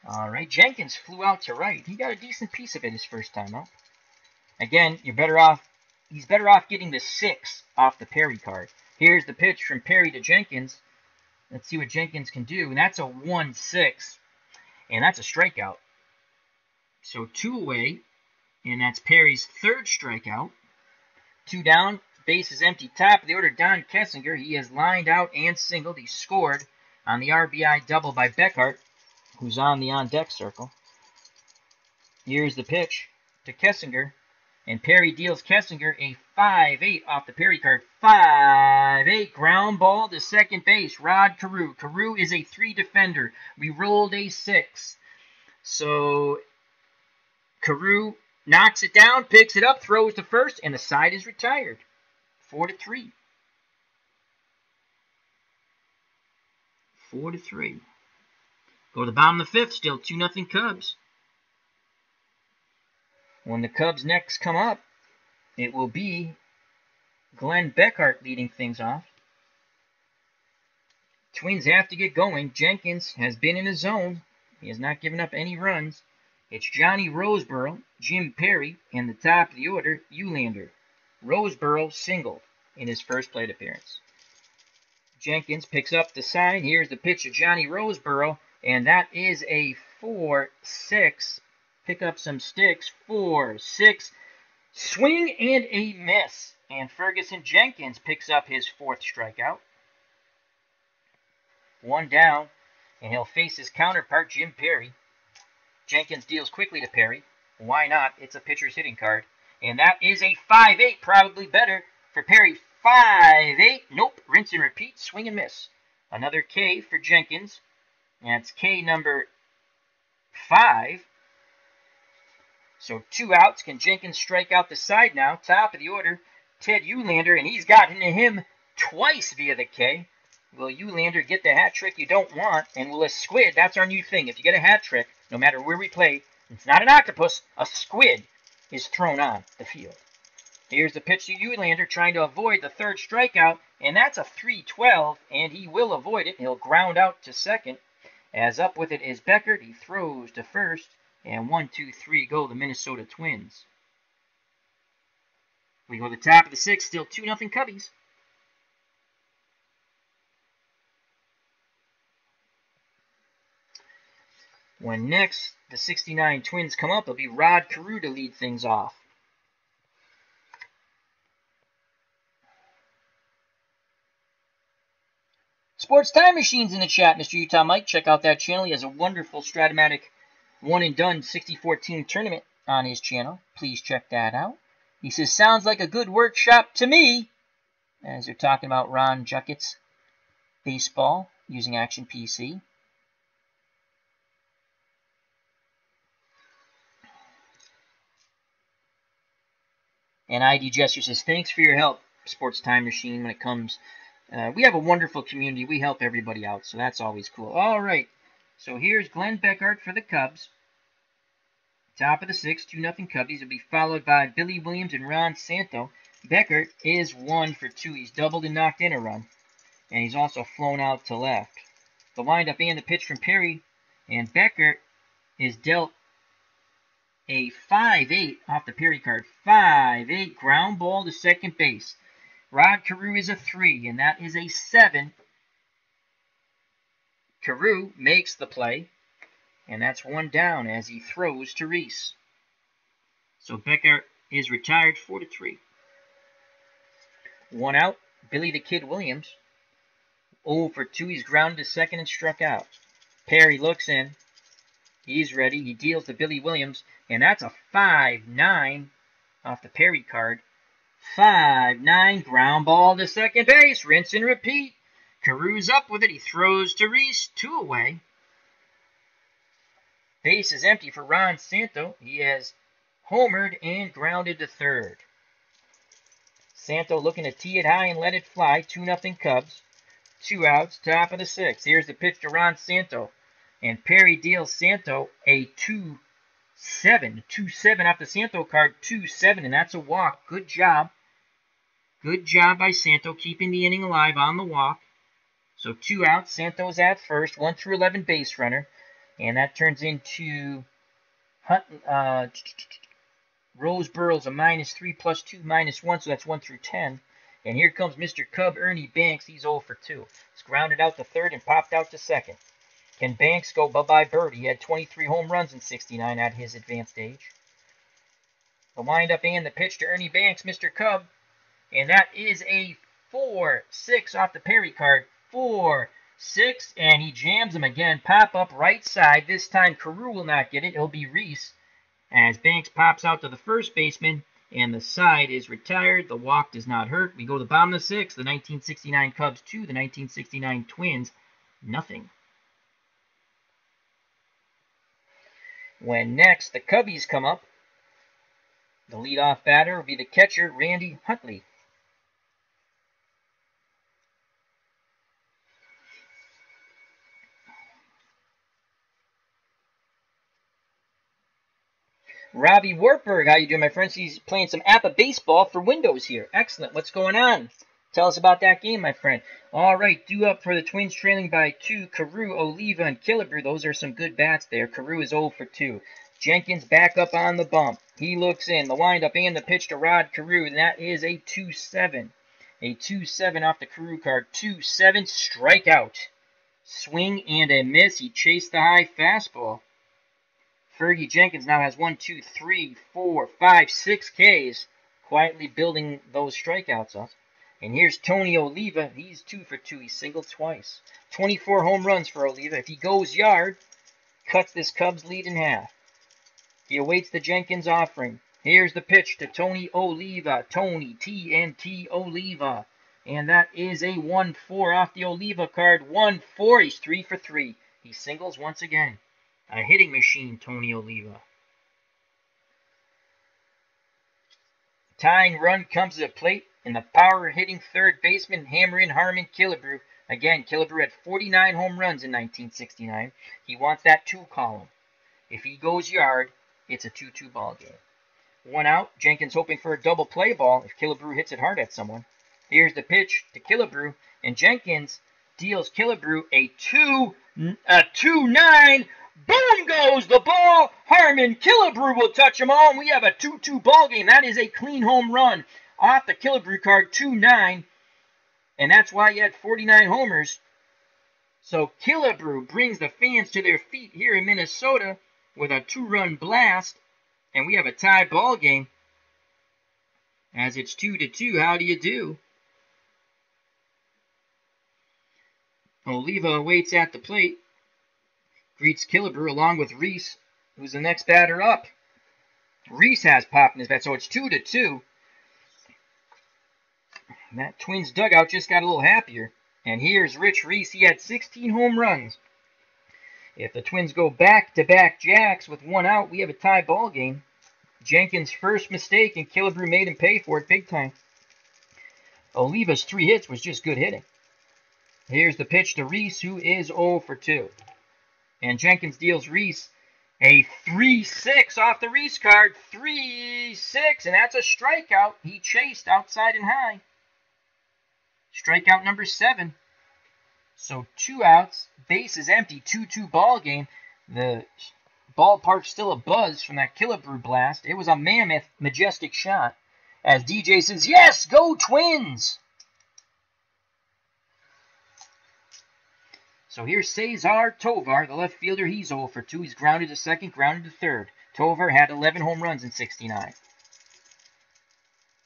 All right, Jenkins flew out to right. He got a decent piece of it his first time up. Again, he's better off getting the 6 off the Perry card. Here's the pitch from Perry to Jenkins. Let's see what Jenkins can do. And that's a 1-6. And that's a strikeout. So 2 away. And that's Perry's 3rd strikeout. 2 down. Base is empty. Top of the order, Don Kessinger. He has lined out and singled. He scored on the RBI double by Beckhart, who's on the on-deck circle. Here's the pitch to Kessinger. And Perry deals Kessinger a 5-8 off the Perry card. 5-8. Ground ball to second base. Rod Carew. Carew is a 3 defender. We rolled a 6. So Carew knocks it down, picks it up, throws to first, and the side is retired. 4-3. 4-3. Go to the bottom of the 5th, still 2-0 Cubs. When the Cubs next come up, it will be Glenn Beckhart leading things off. Twins have to get going. Jenkins has been in his zone. He has not given up any runs. It's Johnny Roseboro, Jim Perry, and the top of the order, Eulander. Roseboro singled in his first plate appearance. Jenkins picks up the sign. Here's the pitch of Johnny Roseboro, and that is a 4-6. Pick up some sticks. 4-6. Swing and a miss. And Ferguson Jenkins picks up his 4th strikeout. 1 down, and he'll face his counterpart, Jim Perry. Jenkins deals quickly to Perry. Why not? It's a pitcher's hitting card. And that is a 5-8, probably better for Perry. 5-8. Nope. Rinse and repeat. Swing and miss. Another K for Jenkins. That's K number 5. So 2 outs. Can Jenkins strike out the side now? Top of the order, Ted Eulander, and he's gotten to him twice via the K. Will Eulander get the hat trick you don't want? And will a squid, that's our new thing. If you get a hat trick, no matter where we play, it's not an octopus, a squid is thrown on the field. Here's the pitch to Eulander, trying to avoid the 3rd strikeout, and that's a 3-12, and he will avoid it. He'll ground out to second. As up with it is Beckert. He throws to first, and 1, 2, 3 go the Minnesota Twins. We go to the top of the 6th, still 2-0 Cubbies. When next the 69 Twins come up, it'll be Rod Carew to lead things off. Sports Time Machine's in the chat, Mr. Utah Mike. Check out that channel. He has a wonderful Strat-O-Matic one-and-done 6014 tournament on his channel. Please check that out. He says, sounds like a good workshop to me. As they're talking about Ron Juckett's baseball using Action PC. And ID Gesture says, thanks for your help, Sports Time Machine, when it comes. We have a wonderful community. We help everybody out, so that's always cool. All right, so here's Glenn Beckhart for the Cubs. Top of the 6th, 2-0 Cubbies. Will be followed by Billy Williams and Ron Santo. Beckert is 1 for 2. He's doubled and knocked in a run. And he's also flown out to left. The windup and the pitch from Perry. And Beckert is dealt a 5-8 off the Perry card. 5-8 ground ball to second base. Rod Carew is a 3, and that is a 7. Carew makes the play, and that's 1 down as he throws to Reese. So Beckert is retired 4-3. 1 out, Billy the Kid Williams. 0 for 2, he's grounded to second and struck out. Perry looks in. He's ready. He deals to Billy Williams, and that's a 5-9 off the Perry card. 5-9, ground ball to second base. Rinse and repeat. Carew's up with it. He throws to Reese. 2 away. Base is empty for Ron Santo. He has homered and grounded to third. Santo looking to tee it high and let it fly. 2-0 Cubs. 2 outs, top of the 6th. Here's the pitch to Ron Santo. And Perry deals Santo a 2-7. 2-7 off the Santo card. 2-7, and that's a walk. Good job. Good job by Santo keeping the inning alive on the walk. So 2 outs. Santo's at first. 1 through 11 base runner. And that turns into Rose Burrow's a -3 + 2 -1, so that's 1 through 10. And here comes Mr. Cub Ernie Banks. He's 0 for 2. He's grounded out to third and popped out to second. Can Banks go bye-bye bird? He had 23 home runs in '69 at his advanced age. The windup and the pitch to Ernie Banks, Mr. Cub. And that is a 4-6 off the Perry card. 4-6, and he jams him again. Pop up right side. This time Carew will not get it. It'll be Reese as Banks pops out to the first baseman, and the side is retired. The walk does not hurt. We go to the bottom of the 6th. The 1969 Cubs 2, the 1969 Twins nothing. When next the Cubbies come up, the leadoff batter will be the catcher, Randy Huntley. Robbie Wartburg, how you doing, my friends? He's playing some APA baseball for Windows here. Excellent. What's going on? Tell us about that game, my friend. All right, due up for the Twins trailing by 2. Carew, Oliva, and Killebrew. Those are some good bats there. Carew is 0 for 2. Jenkins back up on the bump. He looks in. The windup and the pitch to Rod Carew, and that is a 2-7. A 2-7 off the Carew card. 2-7, strikeout. Swing and a miss. He chased the high fastball. Fergie Jenkins now has 1, 2, 3, 4, 5, 6 Ks, quietly building those strikeouts up. And here's Tony Oliva. He's 2 for 2. He singled twice. 24 home runs for Oliva. If he goes yard, cuts this Cubs lead in half. He awaits the Jenkins offering. Here's the pitch to Tony Oliva. Tony TNT Oliva. And that is a 1-4 off the Oliva card. 1-4. He's 3 for 3. He singles once again. A hitting machine, Tony Oliva. Tying run comes to the plate, and the power-hitting third baseman, hammering Harmon Killebrew. Again, Killebrew had 49 home runs in 1969. He wants that 2 column. If he goes yard, it's a 2-2 ball game. 1 out. Jenkins hoping for a double play ball if Killebrew hits it hard at someone. Here's the pitch to Killebrew, and Jenkins deals Killebrew a 2-9. Boom goes the ball. Harmon Killebrew will touch them all, and we have a 2-2 ball game. That is a clean home run off the Killebrew card, 2-9, and that's why he had 49 homers. So Killebrew brings the fans to their feet here in Minnesota with a 2-run blast, and we have a tie ball game as it's 2-2. How do you do? Oliva waits at the plate. Greets Killebrew along with Reese, who's the next batter up. Reese has pop in his bat, so it's 2-2. And that Twins dugout just got a little happier. And here's Rich Reese. He had 16 home runs. If the Twins go back-to-back jacks with 1 out, we have a tie ball game. Jenkins' first mistake, and Killebrew made him pay for it big time. Oliva's 3 hits was just good hitting. Here's the pitch to Reese, who is 0 for 2. And Jenkins deals Reese A 3-6 off the Reese card. 3-6, and that's a strikeout. He chased outside and high. Strikeout number 7. So 2 outs, base is empty, 2-2 ball game. The ballpark's still abuzz from that Killebrew blast. It was a mammoth, majestic shot. As DJ says, yes, go Twins! So here's Cesar Tovar, the left fielder. He's 0 for 2. He's grounded to second, grounded to third. Tovar had 11 home runs in 69.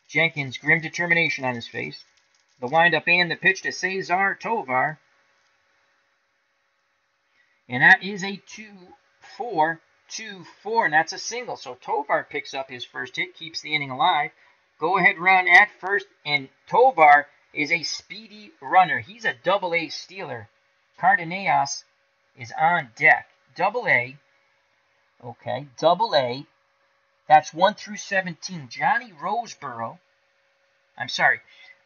Jenkins, grim determination on his face. The windup and the pitch to Cesar Tovar. And that is a 2-4, 2-4, and that's a single. So Tovar picks up his first hit, keeps the inning alive. Go-ahead run at first, and Tovar is a speedy runner. He's a double-A stealer. Cardenas is on deck. Double-A. Okay, double-A. That's 1 through 17. Johnny Roseboro. I'm sorry.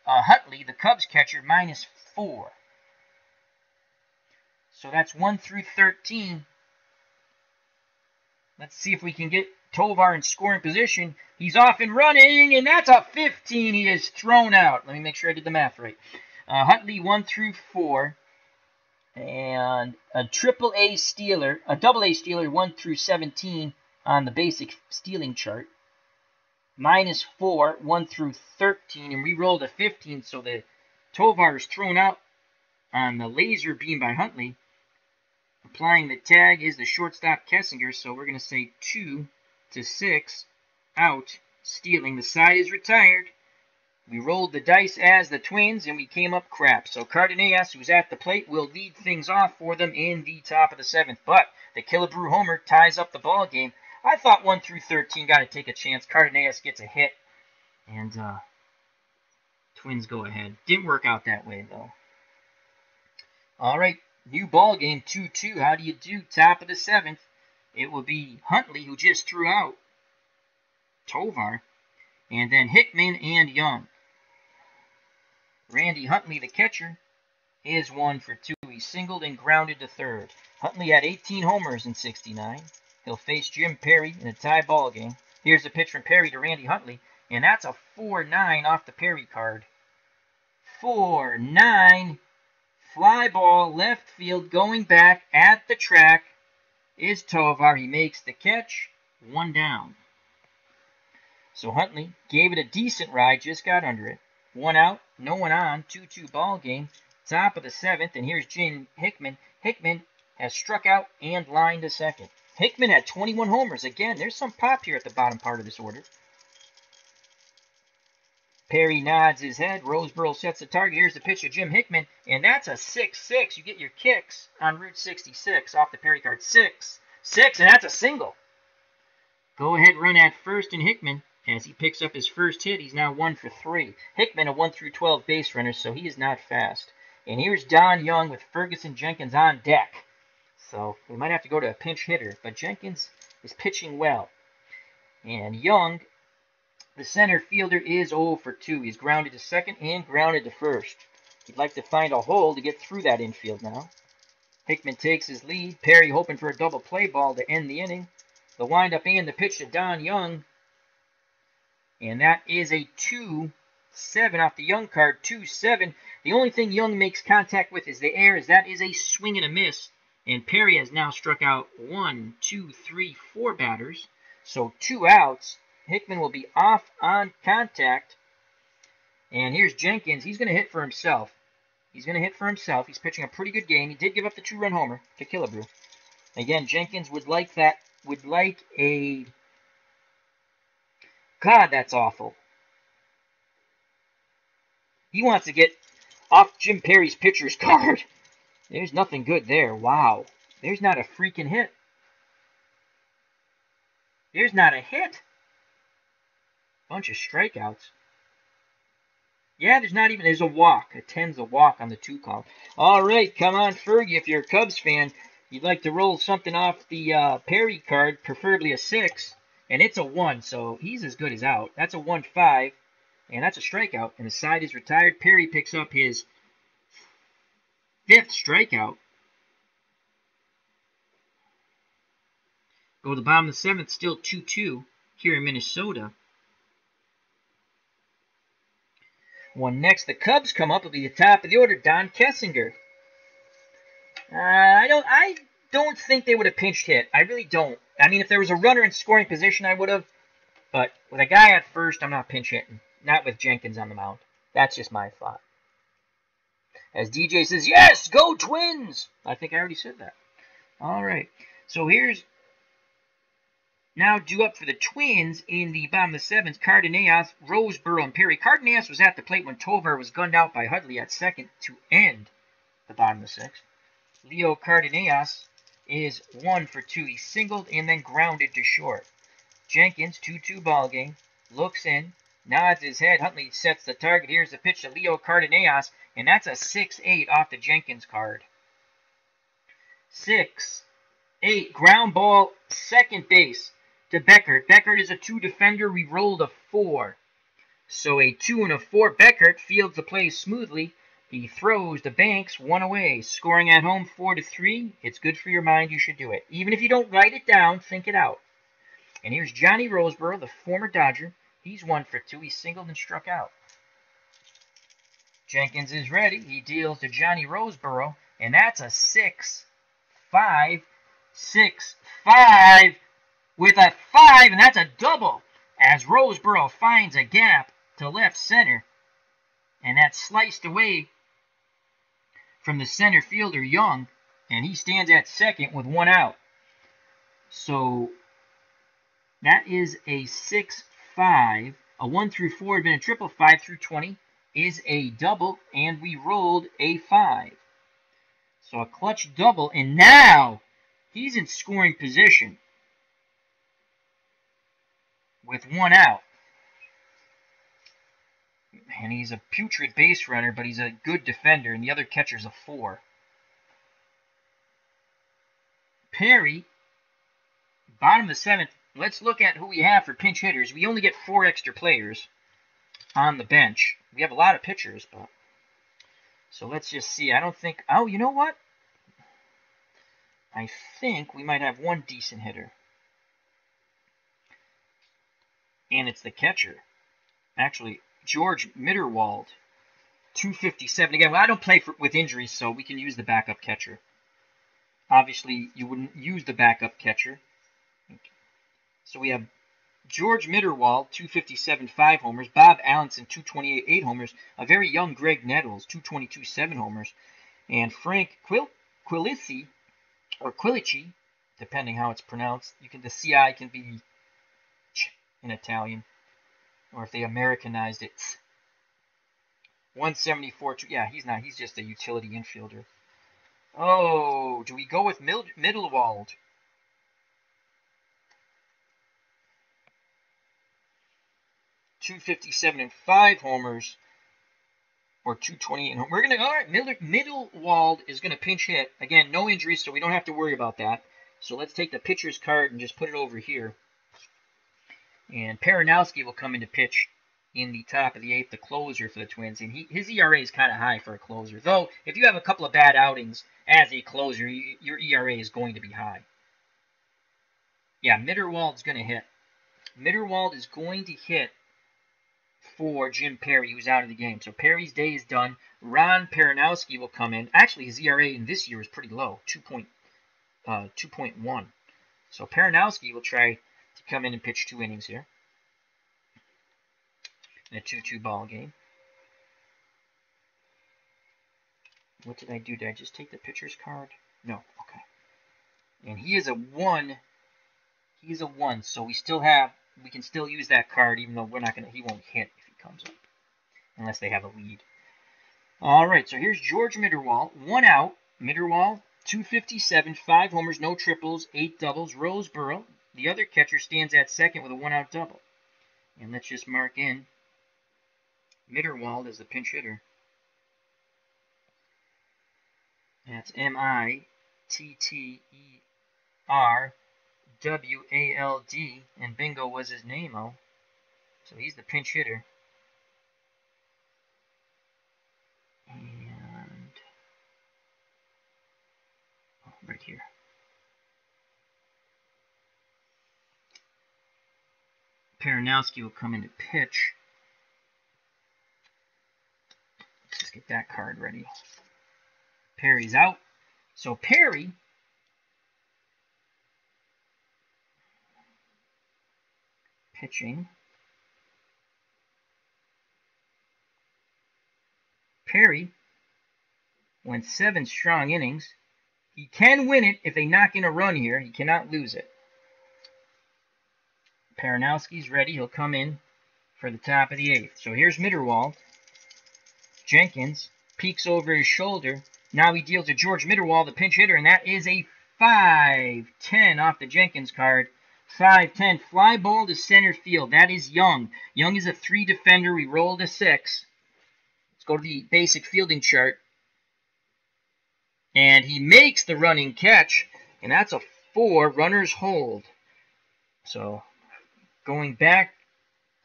Huntley, the Cubs catcher, -4. So that's 1 through 13. Let's see if we can get Tovar in scoring position. He's off and running, and that's a 15. He is thrown out. Let me make sure I did the math right. Huntley 1 through 4. And a double-A stealer 1 through 17 on the basic stealing chart. -4, 1 through 13, and we rolled a 15, so the Tovar is thrown out on the laser beam by Huntley. Applying the tag is the shortstop Kessinger, so we're going to say 2-6, out, stealing. The side is retired. We rolled the dice as the Twins, and we came up crap. So Cardenas, who's at the plate, will lead things off for them in the top of the 7th. But the Killebrew homer ties up the ball game. I thought 1 through 13 got to take a chance. Cardenas gets a hit, and Twins go ahead. Didn't work out that way, though. All right, new ball game, 2-2. How do you do? Top of the 7th. It will be Huntley, who just threw out Tovar, and then Hickman and Young. Randy Huntley, the catcher, is 1 for 2. He singled and grounded to third. Huntley had 18 homers in 69. He'll face Jim Perry in a tie ball game. Here's a pitch from Perry to Randy Huntley, and that's a 4-9 off the Perry card. 4-9. Fly ball, left field, going back at the track is Tovar. He makes the catch. 1 down. So Huntley gave it a decent ride, just got under it. 1 out, no one on, 2-2 ball game. Top of the 7th, and here's Jim Hickman. Hickman has struck out and lined to second. Hickman had 21 homers. Again, there's some pop here at the bottom part of this order. Perry nods his head. Roseboro sets the target. Here's the pitch of Jim Hickman, and that's a 6-6. You get your kicks on Route 66 off the Perry card. 6-6, and that's a single. Go-ahead run at first, and Hickman, as he picks up his first hit, he's now 1 for 3. Hickman, a 1 through 12 base runner, so he is not fast. And here's Don Young with Ferguson Jenkins on deck. So we might have to go to a pinch hitter, but Jenkins is pitching well. And Young, the center fielder, is 0 for 2. He's grounded to second and grounded to first. He'd like to find a hole to get through that infield now. Hickman takes his lead. Perry hoping for a double play ball to end the inning. The windup and the pitch to Don Young. And that is a 2-7 off the Young card. 2-7. The only thing Young makes contact with is the air, as that is a swing and a miss. And Perry has now struck out 1, 2, 3, 4 batters. So 2 outs. Hickman will be off on contact. And here's Jenkins. He's going to hit for himself. He's pitching a pretty good game. He did give up the 2-run homer to Killebrew. Again, Jenkins would like a... God, that's awful. He wants to get off Jim Perry's pitcher's card. There's nothing good there. Wow. There's not a freaking hit. There's not a hit. Bunch of strikeouts. Yeah, there's a walk. A 10's a walk on the 2 call. All right, come on, Fergie. If you're a Cubs fan, you'd like to roll something off the Perry card, preferably a 6, and it's a 1, so he's as good as out. That's a 1-5, and that's a strikeout, and the side is retired. Perry picks up his 5th strikeout. Go to the bottom of the 7th, still 2-2 here in Minnesota. One next, the Cubs come up. It'll be the top of the order, Don Kessinger. I don't think they would have pinch hit. I really don't. I mean, if there was a runner in scoring position, I would have. But with a guy at first, I'm not pinch hitting. Not with Jenkins on the mound. That's just my thought. As DJ says, yes, go Twins! I think I already said that. All right. So here's now due up for the Twins in the bottom of the 7th, Cardenas, Roseboro, and Perry. Cardenas was at the plate when Tovar was gunned out by Hudley at second to end the bottom of the 6th. Leo Cardenas is 1 for 2. He singled and then grounded to short. Jenkins, 2-2 ball game, looks in, nods his head. Huntley sets the target. Here's the pitch to Leo Cardenas, and that's a 6-8 off the Jenkins card. 6-8, ground ball, second base to Beckert. Beckert is a 2 defender. We rolled a 4. So a 2 and a 4. Beckert fields the play smoothly. He throws to Banks, 1 away. Scoring at home, 4-3. It's good for your mind. You should do it. Even if you don't write it down, think it out. And here's Johnny Roseboro, the former Dodger. He's 1 for 2. He singled and struck out. Jenkins is ready. He deals to Johnny Roseboro, and that's a 6-5. 6-5 with a 5, and that's a double as Roseboro finds a gap to left center. And that's sliced away from the center fielder, Young, and he stands at second with 1 out. So that is a 6-5. A 1 through 4 had been a triple. 5 through 20 is a double, and we rolled a 5. So a clutch double, and now he's in scoring position with 1 out. And he's a putrid base runner, but he's a good defender, and the other catcher's a 4. Perry, bottom of the 7th. Let's look at who we have for pinch hitters. We only get 4 extra players on the bench. We have a lot of pitchers, but so let's just see. I don't think. Oh, you know what? I think we might have 1 decent hitter, and it's the catcher. Actually, George Mitterwald, 257. Again, well, I don't play with injuries, so we can use the backup catcher. Obviously, you wouldn't use the backup catcher. So we have George Mitterwald, 257, 5 homers. Bob Allenson, 228, 8 homers. A very young Greg Nettles, 222, 7 homers. And Frank Quilici, or Quilici, depending how it's pronounced. The CI can be in Italian, or if they Americanized it. 174, yeah, he's not. He's just a utility infielder. Oh, do we go with Mittelwald? .257 and 5 homers, or 228. And we're gonna all right. Mittelwald is gonna pinch hit again. No injuries, so we don't have to worry about that. So let's take the pitcher's card and just put it over here. And Peranowski will come into pitch in the top of the 8th, the closer for the Twins. And his ERA is kind of high for a closer. Though, if you have a couple of bad outings as a closer, your ERA is going to be high. Yeah, Mitterwald's going to hit. Mitterwald is going to hit for Jim Perry, who's out of the game. So Perry's day is done. Ron Peranowski will come in. Actually, his ERA in this year is pretty low, 2.1. So Peranowski will try to come in and pitch 2 innings here in a 2-2 ball game. What did I do? Did I just take the pitcher's card? No. Okay. And he is a 1. He's a 1, so we can still use that card, even though he won't hit if he comes up, unless they have a lead. All right, so here's George Mitterwald, 1 out. Mitterwald, 257, 5 homers, no triples, 8 doubles. Roseboro, the other catcher, stands at second with a 1-out double. And let's just mark in Mitterwald as the pinch hitter. That's Mitterwald, and Bingo was his name-o. So he's the pinch hitter. And right here. Paranowski will come in to pitch. Let's just get that card ready. Perry's out. So Perry pitching. Perry went 7 strong innings. He can win it if they knock in a run here. He cannot lose it. Paranowski's ready. He'll come in for the top of the 8th. So here's Mitterwald. Jenkins peeks over his shoulder. Now he deals to George Mitterwald, the pinch hitter, and that is a 5-10 off the Jenkins card. 5-10. Fly ball to center field. That is Young. Young is a 3 defender. We rolled a 6. Let's go to the basic fielding chart. And he makes the running catch, and that's a 4. Runners hold. So going back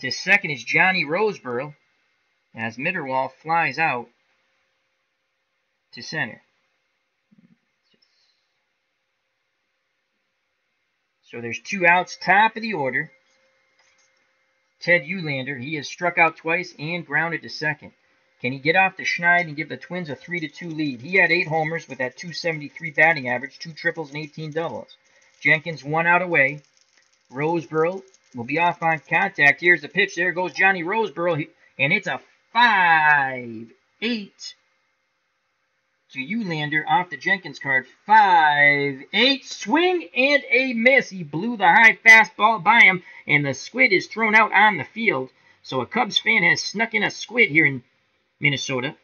to second is Johnny Roseborough as Mitterwald flies out to center. So there's 2 outs, top of the order. Ted Eulander, he has struck out twice and grounded to second. Can he get off the Schneid and give the Twins a 3-2 lead? He had 8 homers with that .273 batting average, 2 triples and 18 doubles. Jenkins 1 out away. Roseborough will be off on contact. Here's the pitch. There goes Johnny Roseborough, and it's a 5-8 to Eulander off the Jenkins card. 5-8. Swing and a miss. He blew the high fastball by him, and the squid is thrown out on the field. So a Cubs fan has snuck in a squid here in Minnesota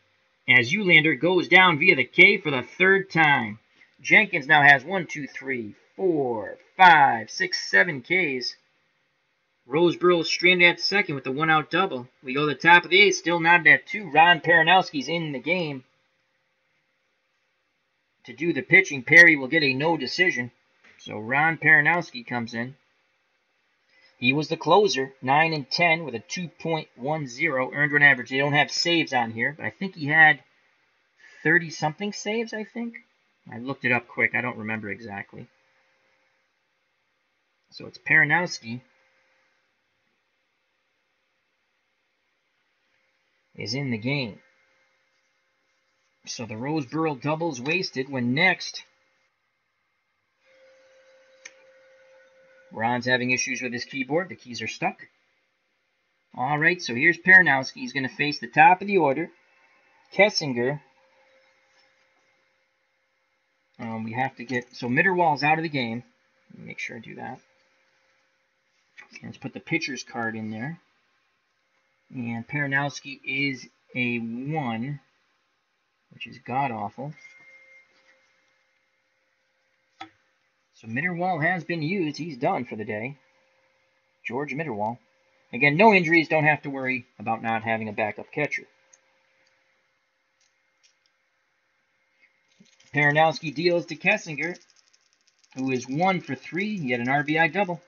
as Eulander goes down via the K for the 3rd time. Jenkins now has 1, 2, 3, 4, 5, 6, 7 Ks. Roseborough stranded at second with the 1-out double. We go to the top of the 8th, still knotted at 2. Ron Paranowski's in the game to do the pitching. Perry will get a no decision. So Ron Paranowski comes in. He was the closer, 9-10 with a 2.10 earned run average. They don't have saves on here, but I think he had 30-something saves, I think. I looked it up quick. I don't remember exactly. So it's Paranowski is in the game. So the Roseborough double's wasted when next Ron's having issues with his keyboard. The keys are stuck. All right, so here's Paranowski. He's going to face the top of the order. Kessinger. We have to get... So Mitterwald's out of the game. Let me make sure I do that. Let's put the pitcher's card in there. And Paranowski is a 1, which is god-awful. So Mitterwald has been used. He's done for the day. George Mitterwald. Again, no injuries. Don't have to worry about not having a backup catcher. Paranowski deals to Kessinger, who is 1 for 3. He had an RBI double.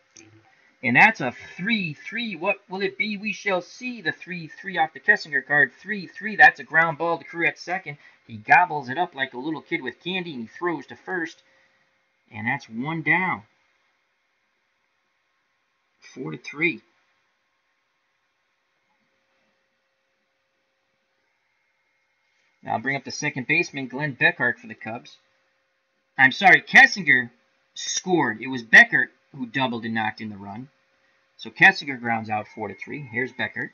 And that's a 3-3. What will it be? We shall see. The 3-3 off the Kessinger card. 3-3. That's a ground ball to Crew at second. He gobbles it up like a little kid with candy, and he throws to first. And that's 1 down. 4-3. Now I'll bring up the second baseman, Glenn Beckert, for the Cubs. I'm sorry, Kessinger scored. It was Beckert who doubled and knocked in the run. So Kessinger grounds out 4-3. Here's Beckert.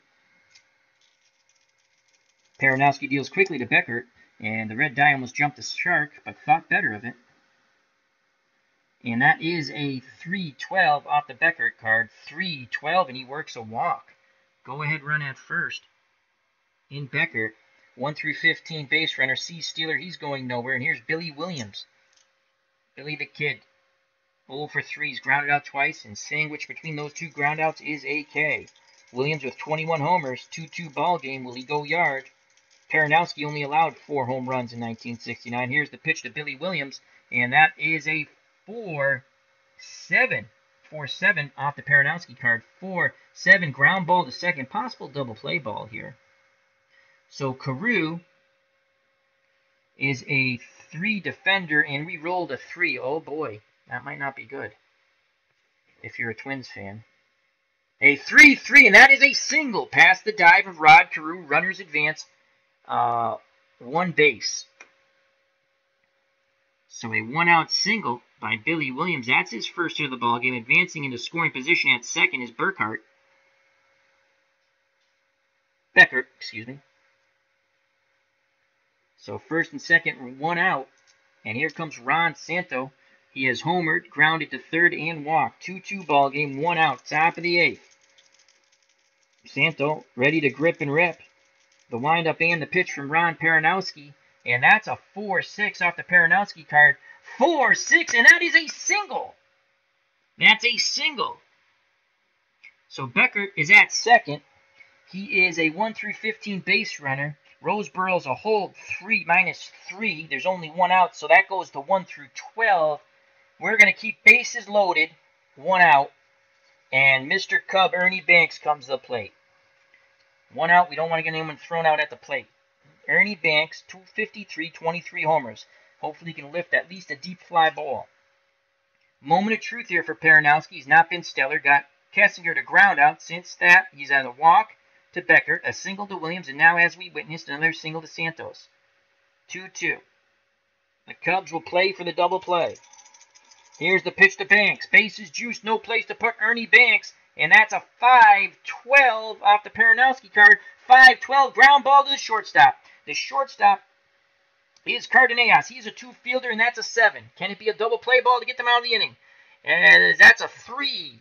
Paranowski deals quickly to Beckert, and the red die almost jumped the shark, but thought better of it. And that is a 3-12 off the Beckert card. 3-12, and he works a walk. Go ahead run at first. In Beckert, 1 through 15 base runner. C. Steeler, he's going nowhere. And here's Billy Williams. Billy the Kid. 0 for 3. He's grounded out twice, and sandwiched between those 2 groundouts is a K. Williams with 21 homers, 2-2 ball game. Will he go yard? Paranowski only allowed 4 home runs in 1969. Here's the pitch to Billy Williams, and that is a 4-7. 4-7 off the Paranowski card. 4-7 ground ball to second. Possible double play ball here. So Carew is a 3 defender, and we rolled a 3. Oh boy, that might not be good if you're a Twins fan. A 3-3, and that is a single past the dive of Rod Carew. Runners advance one base. So a one-out single by Billy Williams. That's his first hit of the ball game. Advancing into scoring position at second is Beckert, excuse me. So first and second, one out. And here comes Ron Santo. He has homered, grounded to third, and walked. 2-2 ball game, one out, top of the eighth. Santo ready to grip and rip. The windup and the pitch from Ron Peranowski. And that's a 4-6 off the Peranowski card. 4-6, and that is a single. That's a single. So Beckert is at second. He is a 1-15 base runner. Roseburyl's a hold -3. There's only one out, so that goes to 1-12. We're going to keep bases loaded, one out, and Mr. Cub Ernie Banks comes to the plate. One out, we don't want to get anyone thrown out at the plate. Ernie Banks, 253, 23 homers. Hopefully he can lift at least a deep fly ball. Moment of truth here for Peranowski. He's not been stellar. Got Kessinger to ground out. Since that, he's had a walk to Beckert, a single to Williams, and now, as we witnessed, another single to Santos. 2-2. The Cubs will play for the double play. Here's the pitch to Banks. Bases juice, no place to put Ernie Banks, and that's a 5-12 off the Peranowski card. 5-12, ground ball to the shortstop. The shortstop is Cardenas. He's a two-fielder, and that's a 7. Can it be a double play ball to get them out of the inning? And that's a 3.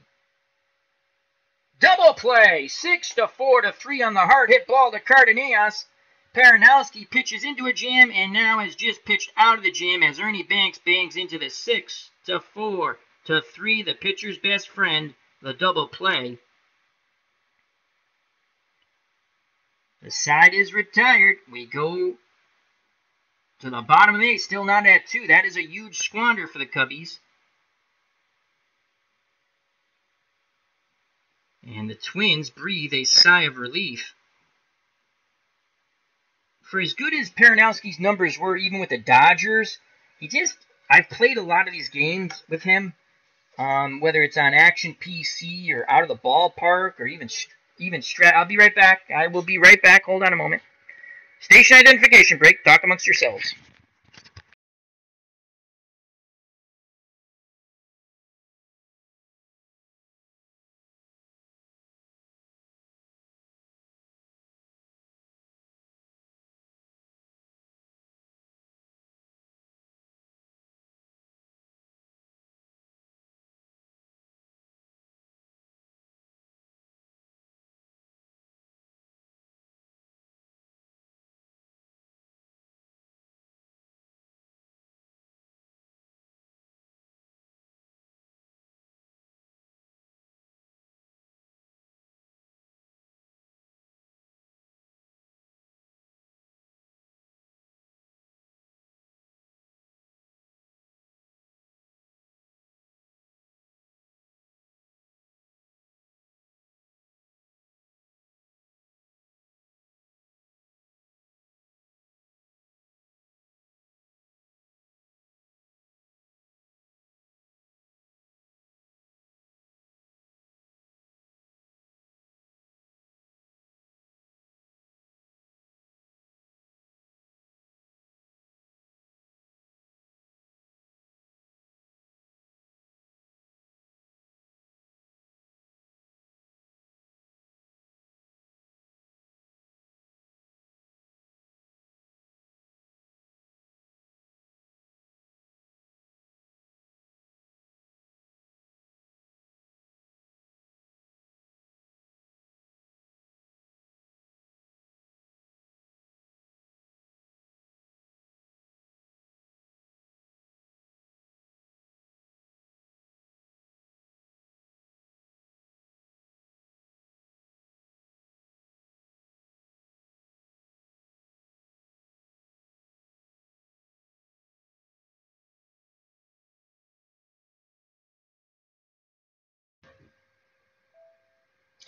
Double play, 6-4 to 3 on the hard hit ball to Cardenas. Peranowski pitches into a jam and now has just pitched out of the jam as Ernie Banks bangs into the 6-4 to 3, the pitcher's best friend, the double play. The side is retired. We go to the bottom of the 8th, still not at 2. That is a huge squander for the Cubbies. And the Twins breathe a sigh of relief. For as good as Peranowski's numbers were, even with the Dodgers, I've played a lot of these games with him, whether it's on Action PC or out of the ballpark or even Strat. I'll be right back. I will be right back. Hold on a moment. Station identification break. Talk amongst yourselves.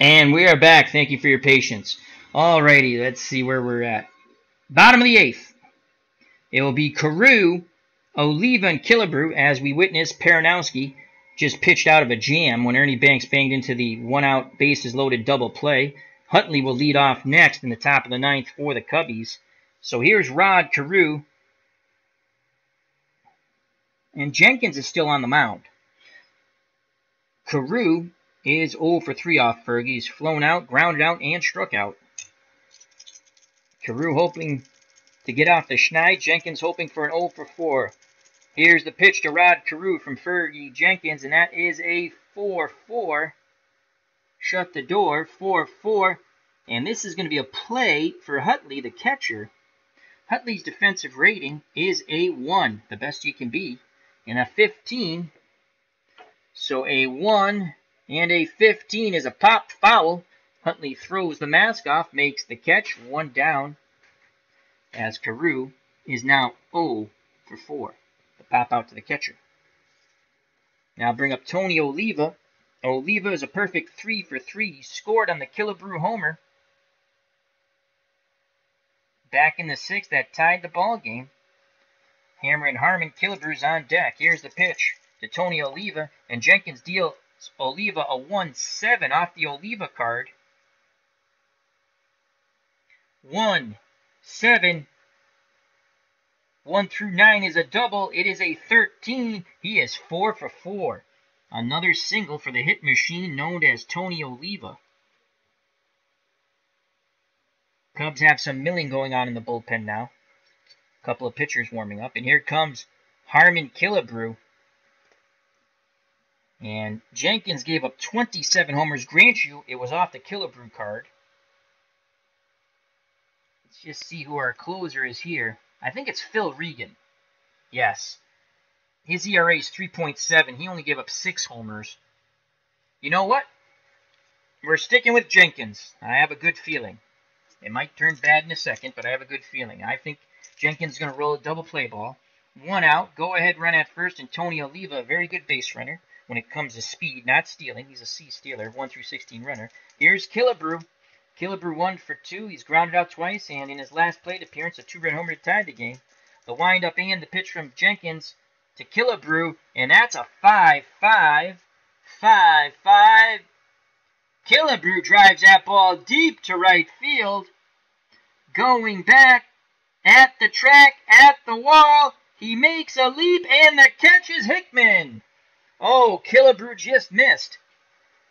And we are back. Thank you for your patience. Alrighty, let's see where we're at. Bottom of the 8th. It will be Carew, Oliva, and Killebrew as we witness Peranowski just pitched out of a jam when Ernie Banks banged into the 1-out bases-loaded double play. Huntley will lead off next in the top of the 9th for the Cubbies. So here's Rod Carew. And Jenkins is still on the mound. Carew is 0 for 3 off Fergie. He's flown out, grounded out, and struck out. Carew hoping to get off the schneid. Jenkins hoping for an 0 for 4. Here's the pitch to Rod Carew from Fergie Jenkins, and that is a 4-4. Shut the door, 4-4. And this is going to be a play for Huntley, the catcher. Huntley's defensive rating is a 1, the best you can be, and a 15. So a 1 and a 15 is a popped foul. Huntley throws the mask off, makes the catch, 1 down, as Carew is now 0 for 4. The pop out to the catcher. Now bring up Tony Oliva. Oliva is a perfect 3 for 3. He scored on the Killebrew homer back in the 6th that tied the ball game. Hammer and Harmon, Killebrew's on deck. Here's the pitch to Tony Oliva, and Jenkins deals Oliva a 1-7 off the Oliva card. 1-7. 1 through 9 is a double. It is a 13. He is 4 for 4. Another single for the hit machine known as Tony Oliva. Cubs have some milling going on in the bullpen now. A couple of pitchers warming up. And here comes Harmon Killebrew. And Jenkins gave up 27 homers. Grant you, it was off the Killebrew card. Let's just see who our closer is here. I think it's Phil Regan. Yes. His ERA is 3.7. He only gave up 6 homers. You know what? We're sticking with Jenkins. I have a good feeling. It might turn bad in a second, but I have a good feeling. I think Jenkins is going to roll a double play ball. 1 out. Go ahead run at first, and Tony Oliva, a very good base runner when it comes to speed, not stealing. He's a C stealer, 1 through 16 runner. Here's Killebrew. Killebrew 1 for 2. He's grounded out twice, and in his last plate appearance, a 2-run homer to tie the game. The windup and the pitch from Jenkins to Killebrew, and that's a 5-5. 5-5. Killebrew drives that ball deep to right field. Going back at the track, at the wall. He makes a leap, and the catch is Hickman. Oh, Killebrew just missed.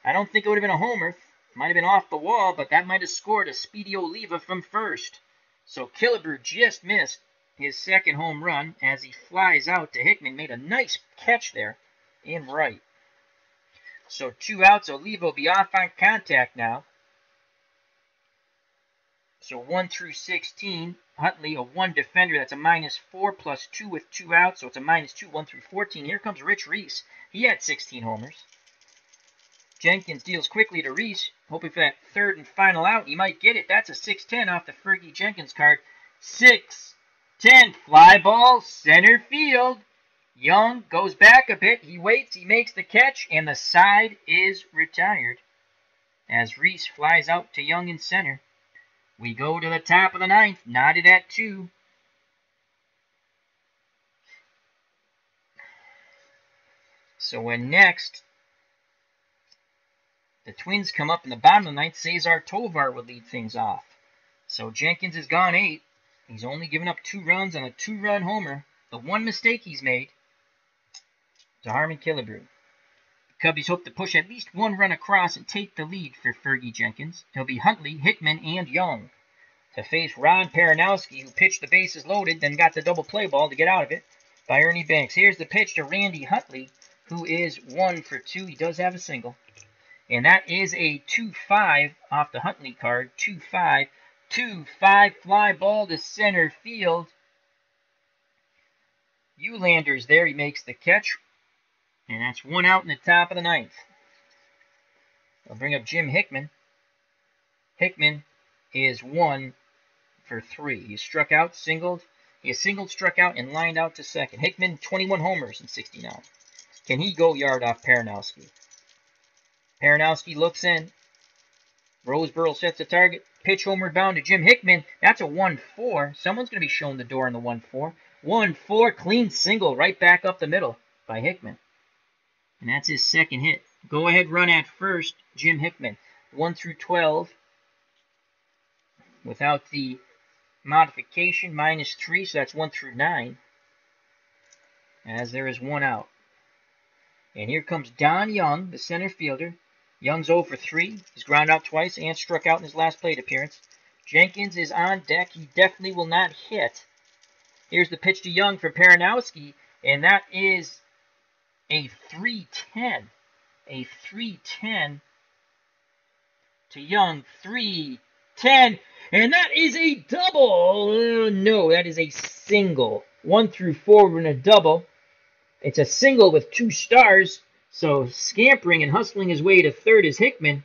I don't think it would have been a homer. Might have been off the wall, but that might have scored a speedy Oliva from first. So Killebrew just missed his second home run as he flies out to Hickman. Made a nice catch there in right. So 2 outs. Oliva will be off on contact now. So 1 through 16. Huntley, a 1 defender. That's a -4 plus 2 with 2 outs. So it's a -2, 1 through 14. Here comes Rich Reese. He had 16 homers. Jenkins deals quickly to Reese, hoping for that third and final out. He might get it. That's a 6-10 off the Fergie Jenkins card. 6-10. Fly ball, center field. Young goes back a bit. He waits. He makes the catch, and the side is retired as Reese flies out to Young in center. We go to the top of the 9th, knotted at 2. So when next the Twins come up in the bottom of the 9th, Cesar Tovar would lead things off. So Jenkins has gone 8. He's only given up 2 runs on a 2-run homer. The one mistake he's made to Harmon Killebrew. The Cubbies hope to push at least 1 run across and take the lead for Fergie Jenkins. It'll be Huntley, Hickman, and Young to face Ron Peranowski, who pitched the bases loaded, then got the double play ball to get out of it by Ernie Banks. Here's the pitch to Randy Huntley, who is 1 for 2. He does have a single. And that is a 2-5 off the Huntley card. 2-5. 2-5 fly ball to center field. Eulander's there. He makes the catch. And that's 1 out in the top of the 9th. I'll bring up Jim Hickman. Hickman is 1 for 3. He struck out, singled. He has singled, struck out, and lined out to second. Hickman, 21 homers in 69. Can he go yard off Peranowski? Peranowski looks in. Roseboro sets a target. Pitch homeward bound to Jim Hickman. That's a 1-4. Someone's going to be shown the door in the 1-4. 1-4, clean single right back up the middle by Hickman. And that's his second hit. Go ahead run at first, Jim Hickman. 1 through 12. Without the modification, -3, so that's 1 through 9. As there is one out. And here comes Don Young, the center fielder. Young's 0 for 3. He's ground out twice and struck out in his last plate appearance. Jenkins is on deck. He definitely will not hit. Here's the pitch to Young for Paranowski, and that is a 3-10. A 3-10 to Young. 3-10. And that is a double. No, that is a single. 1 through 4 in a double. It's a single with 2 stars. So scampering and hustling his way to third is Hickman.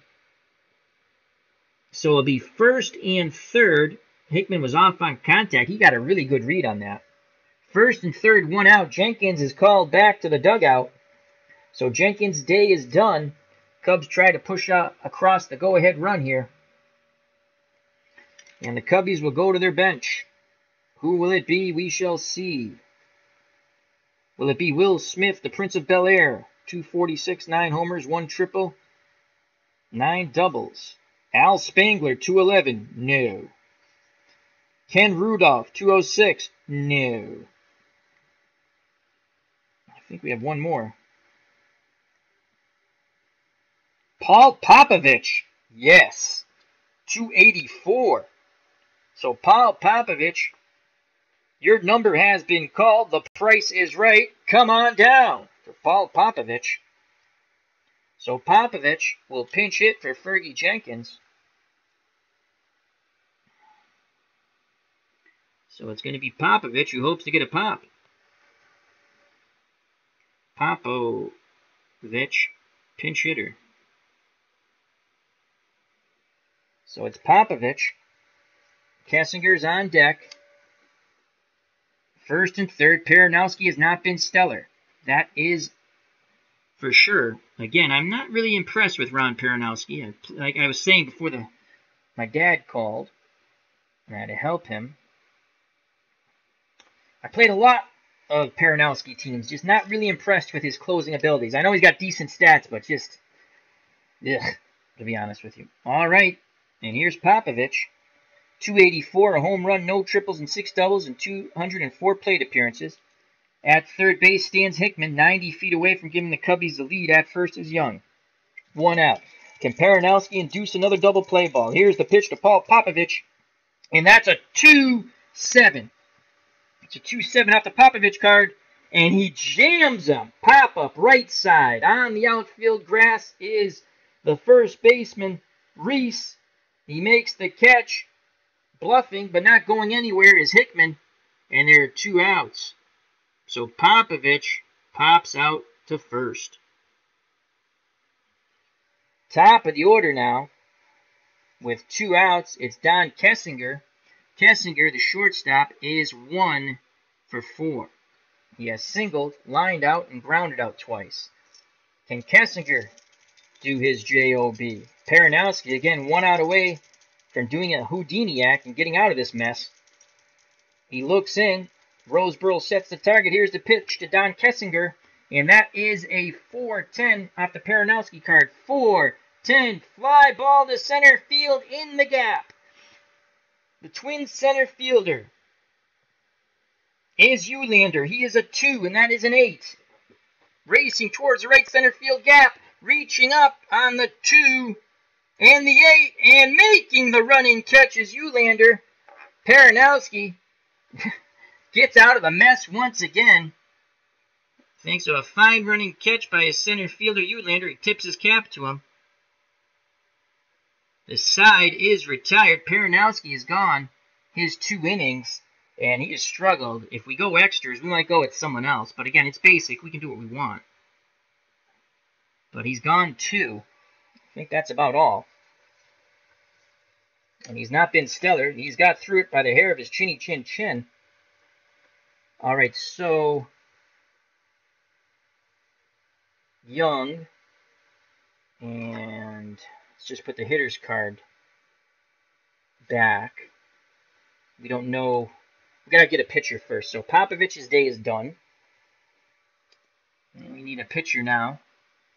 So it'll be first and third. Hickman was off on contact. He got a really good read on that. First and third, 1 out. Jenkins is called back to the dugout. So Jenkins' day is done. Cubs try to push out across the go-ahead run here. And the Cubbies will go to their bench. Who will it be? We shall see. Will it be Will Smith, the Prince of Bel-Air? 246, 9 homers, 1 triple, 9 doubles. Al Spangler, 211. No. Ken Rudolph, 206. No. I think we have one more. Paul Popovich. Yes. 284. So Paul Popovich, your number has been called. The price is right. Come on down for Paul Popovich. So Popovich will pinch hit for Fergie Jenkins. So it's going to be Popovich who hopes to get a pop. Popovich, pinch hitter. So it's Popovich. Kessinger's on deck. First and third, Paranowski has not been stellar. That is for sure. Again, I'm not really impressed with Ron Paranowski. Like I was saying before my dad called, and I had to help him. I played a lot of Paranowski teams, just not really impressed with his closing abilities. I know he's got decent stats, but just, ugh, to be honest with you. All right, and here's Popovich. 284, a home run, no triples and 6 doubles, and 204 plate appearances. At third base stands Hickman, 90 feet away from giving the Cubbies the lead. At first is Young. 1 out. Can Paranowski induce another double play ball? Here's the pitch to Paul Popovich, and that's a 2-7. It's a 2-7 off the Popovich card, and he jams him. Pop up right side. On the outfield grass is the first baseman, Reese. He makes the catch. Bluffing, but not going anywhere, is Hickman, and there are 2 outs. So Popovich pops out to first. Top of the order now, with 2 outs, it's Don Kessinger. Kessinger, the shortstop, is 1 for 4. He has singled, lined out, and grounded out twice. Can Kessinger do his job? Paranowski, again, 1 out away from doing a Houdiniac and getting out of this mess. He looks in. Roseboro sets the target. Here's the pitch to Don Kessinger, and that is a 4-10 off the Paranowski card. 4-10, fly ball to center field in the gap. The Twins center fielder is Eulander. He is a 2, and that is an 8. Racing towards the right center field gap, reaching up on the 2 and the 8, and making the running catch is Eulander. Paranowski gets out of the mess once again. Thanks to a fine running catch by his center fielder, Eulander. He tips his cap to him. The side is retired. Paranowski is gone his 2 innings, and he has struggled. If we go extras, we might go with someone else. But again, it's basic. We can do what we want. But he's gone 2. I think that's about all. And he's not been stellar. He's got through it by the hair of his chinny chin chin. All right, so Young, and let's just put the hitter's card back. We don't know. We got to get a pitcher first. So Popovich's day is done. And we need a pitcher now.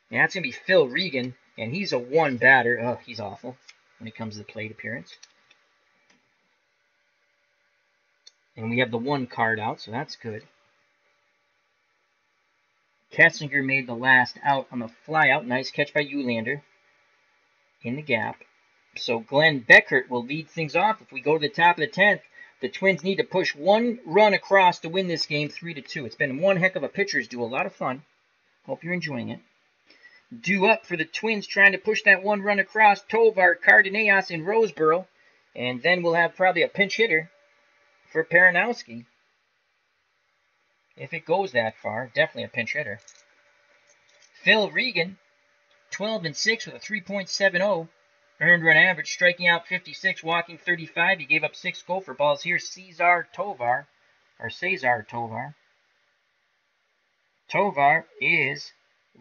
And that's going to be Phil Regan, and he's a 1 batter. Oh, he's awful when it comes to the plate appearance. And we have the 1 card out, so that's good. Kessinger made the last out on the fly out. Nice catch by Eulander in the gap. So Glenn Beckert will lead things off. If we go to the top of the 10th, the Twins need to push 1 run across to win this game 3-2. It's been one heck of a pitcher's duel. A lot of fun. Hope you're enjoying it. Due up for the Twins trying to push that 1 run across. Tovar, Cardenas, and Roseboro. And then we'll have probably a pinch hitter for Peranowski. If it goes that far, definitely a pinch hitter. Phil Regan, 12-6 with a 3.70 earned run average, striking out 56, walking 35. He gave up 6 gopher balls. Here's Cesar Tovar. Tovar is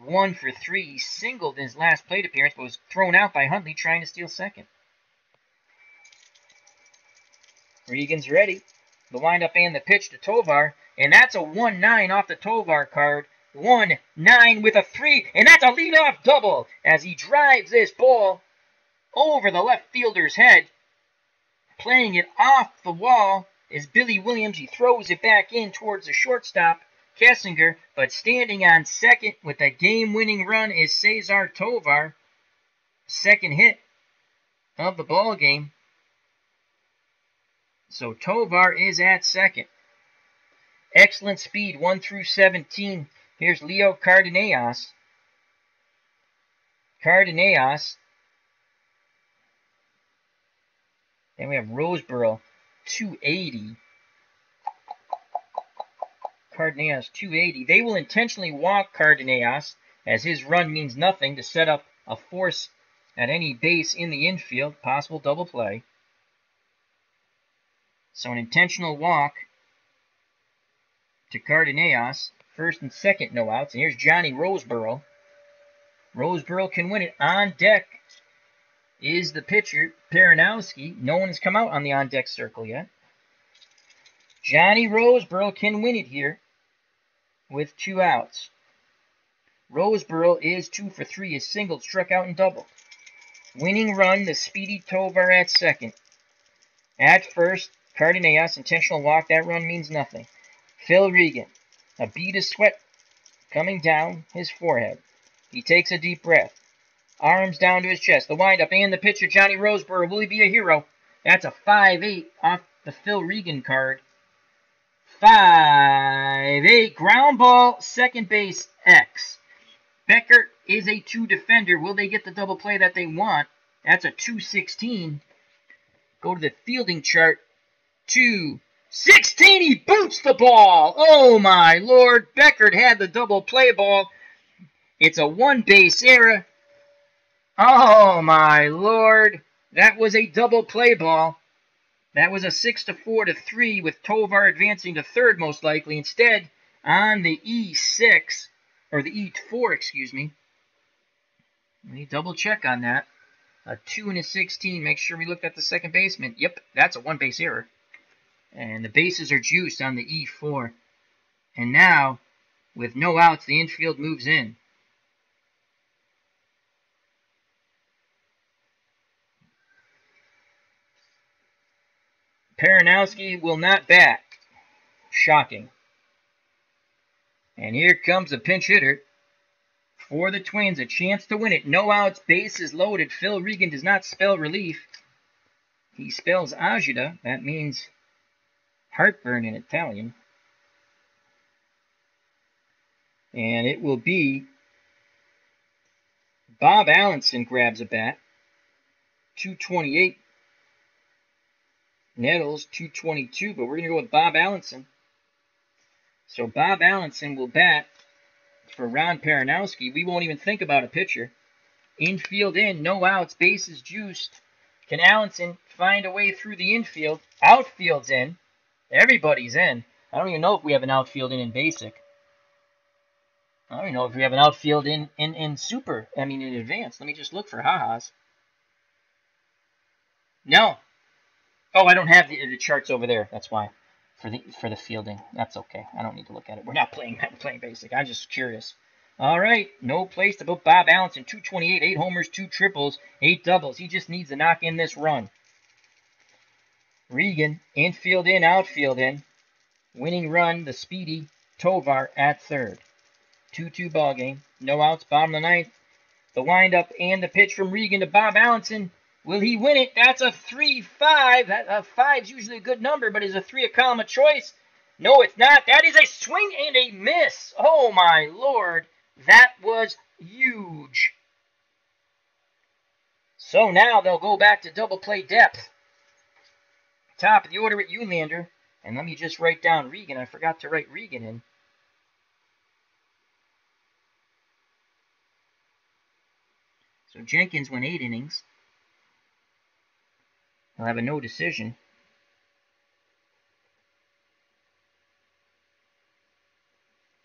1 for 3. He singled in his last plate appearance, but was thrown out by Huntley trying to steal second. Regan's ready. The windup and the pitch to Tovar. And that's a 1-9 off the Tovar card. 1-9 with a 3. And that's a leadoff double as he drives this ball over the left fielder's head. Playing it off the wall is Billy Williams. He throws it back in towards the shortstop, Kessinger. But standing on second with a game-winning run is Cesar Tovar. Second hit of the ball game. So Tovar is at second. Excellent speed, 1 through 17. Here's Leo Cardenas. Then we have Roseboro, 280. Cardenas, 280. They will intentionally walk Cardenas, as his run means nothing, to set up a force at any base in the infield. Possible double play. So an intentional walk to Cardenas. First and second, no outs. And here's Johnny Roseboro. Roseboro can win it. On deck is the pitcher, Peranowski. No one has come out on the on-deck circle yet. Johnny Roseboro can win it here with 2 outs. Roseboro is 2 for 3. Is singled, struck out, and doubled. Winning run, the speedy Tovar at second. At first, Cardenas, intentional walk. That run means nothing. Phil Regan, a bead of sweat coming down his forehead. He takes a deep breath. Arms down to his chest. The windup and the pitcher, Johnny Roseboro. Will he be a hero? That's a 5-8 off the Phil Regan card. 5-8. Ground ball, second base, X. Beckert is a 2 defender. Will they get the double play that they want? That's a 216. Go to the fielding chart. 216. He boots the ball. Oh, my Lord. Beckert had the double play ball. It's a 1 base error. Oh, my Lord. That was a double play ball. That was a 6-4-3 with Tovar advancing to third most likely. Instead, on the E6, or the E4, excuse me. Let me double check on that. A 2 and a 16. Make sure we looked at the second baseman. Yep, that's a 1 base error. And the bases are juiced on the E4. And now, with no outs, the infield moves in. Peranowski will not bat. Shocking. And here comes the pinch hitter for the Twins. A chance to win it. No outs, bases loaded. Phil Regan does not spell relief. He spells agita. That means heartburn in Italian. And it will be Bob Allenson grabs a bat. 228. Nettles, 222, but we're going to go with Bob Allenson. So Bob Allenson will bat for Ron Peranowski. We won't even think about a pitcher. Infield in, no outs, bases juiced. Can Allenson find a way through the infield? Outfield's in. Everybody's in. I don't even know if we have an outfield in basic. I don't even know if we have an outfield in super. I mean, in advanced. Let me just look for ha-has. No. Oh, I don't have the charts over there. That's why. For the fielding. That's okay. I don't need to look at it. We're not playing basic. I'm just curious. All right, no place to put Bob Allenson. 228, 8 homers, 2 triples, 8 doubles. He just needs to knock in this run. Regan, infield in, outfield in. Winning run, the speedy Tovar at third. 2-2 ball game. No outs, bottom of the ninth. The windup and the pitch from Regan to Bob Allenson. Will he win it? That's a 3-5. That 5's usually a good number, but is a 3 a column of choice? No, it's not. That is a swing and a miss. Oh, my Lord. That was huge. So now they'll go back to double play depth. Top of the order at Uhlander. And let me just write down Regan. I forgot to write Regan in. So Jenkins went 8 innings. He'll have a no decision.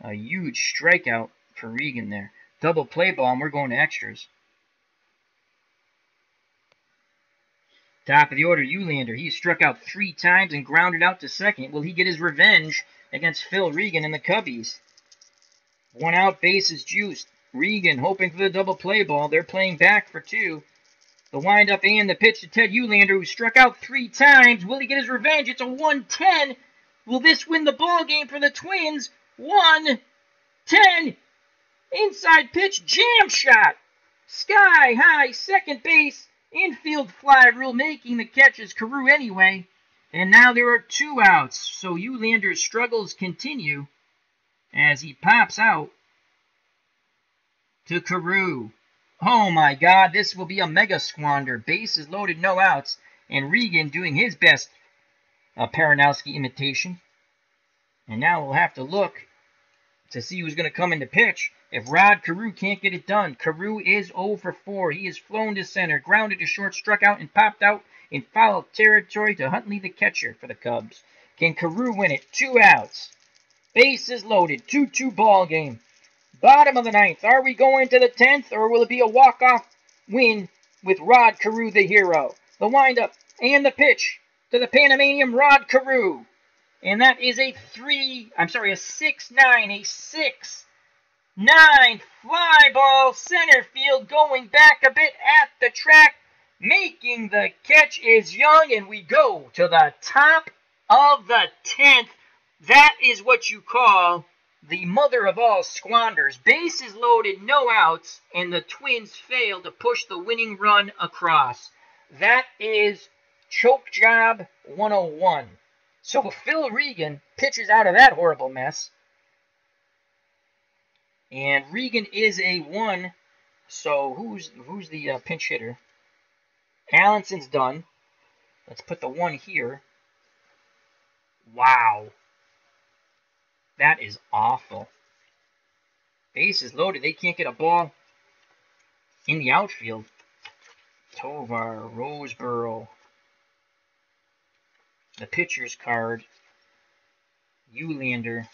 A huge strikeout for Regan there. Double play ball, and we're going to extras. Top of the order, Uhlander. He struck out 3 times and grounded out to second. Will he get his revenge against Phil Regan and the Cubbies? 1 out, bases juiced. Regan hoping for the double play ball. They're playing back for 2. The windup and the pitch to Ted Uhlander, who struck out 3 times. Will he get his revenge? It's a 1-10. Will this win the ball game for the Twins? 1-10. Inside pitch, jam shot. Sky high, second base. Infield fly rule, making the catch is Carew anyway. And now there are 2 outs. So Uhlander's struggles continue as he pops out to Carew. Oh my God, this will be a mega squander. Bases loaded, no outs. And Regan doing his best Paranowski imitation. And now we'll have to look to see who's going to come in to pitch. If Rod Carew can't get it done, Carew is 0 for 4. He is flown to center, grounded to short, struck out, and popped out in foul territory to Huntley, the catcher for the Cubs. Can Carew win it? 2 outs. Bases loaded. 2-2 ball game. Bottom of the ninth. Are we going to the 10th, or will it be a walk-off win with Rod Carew, the hero? The windup and the pitch to the Panamanian Rod Carew. And that is a 6-9, a 6-9 fly ball, center field, going back a bit at the track. Making the catch is Young, and we go to the top of the 10th. That is what you call the mother of all squanders. Bases loaded, no outs, and the Twins fail to push the winning run across. That is choke job 101. So Phil Regan pitches out of that horrible mess. And Regan is a 1. So who's the pinch hitter? Allenson's done. Let's put the 1 here. Wow. That is awful. Bases loaded. They can't get a ball in the outfield. Tovar, Roseboro. The pitcher's card. Uhlander.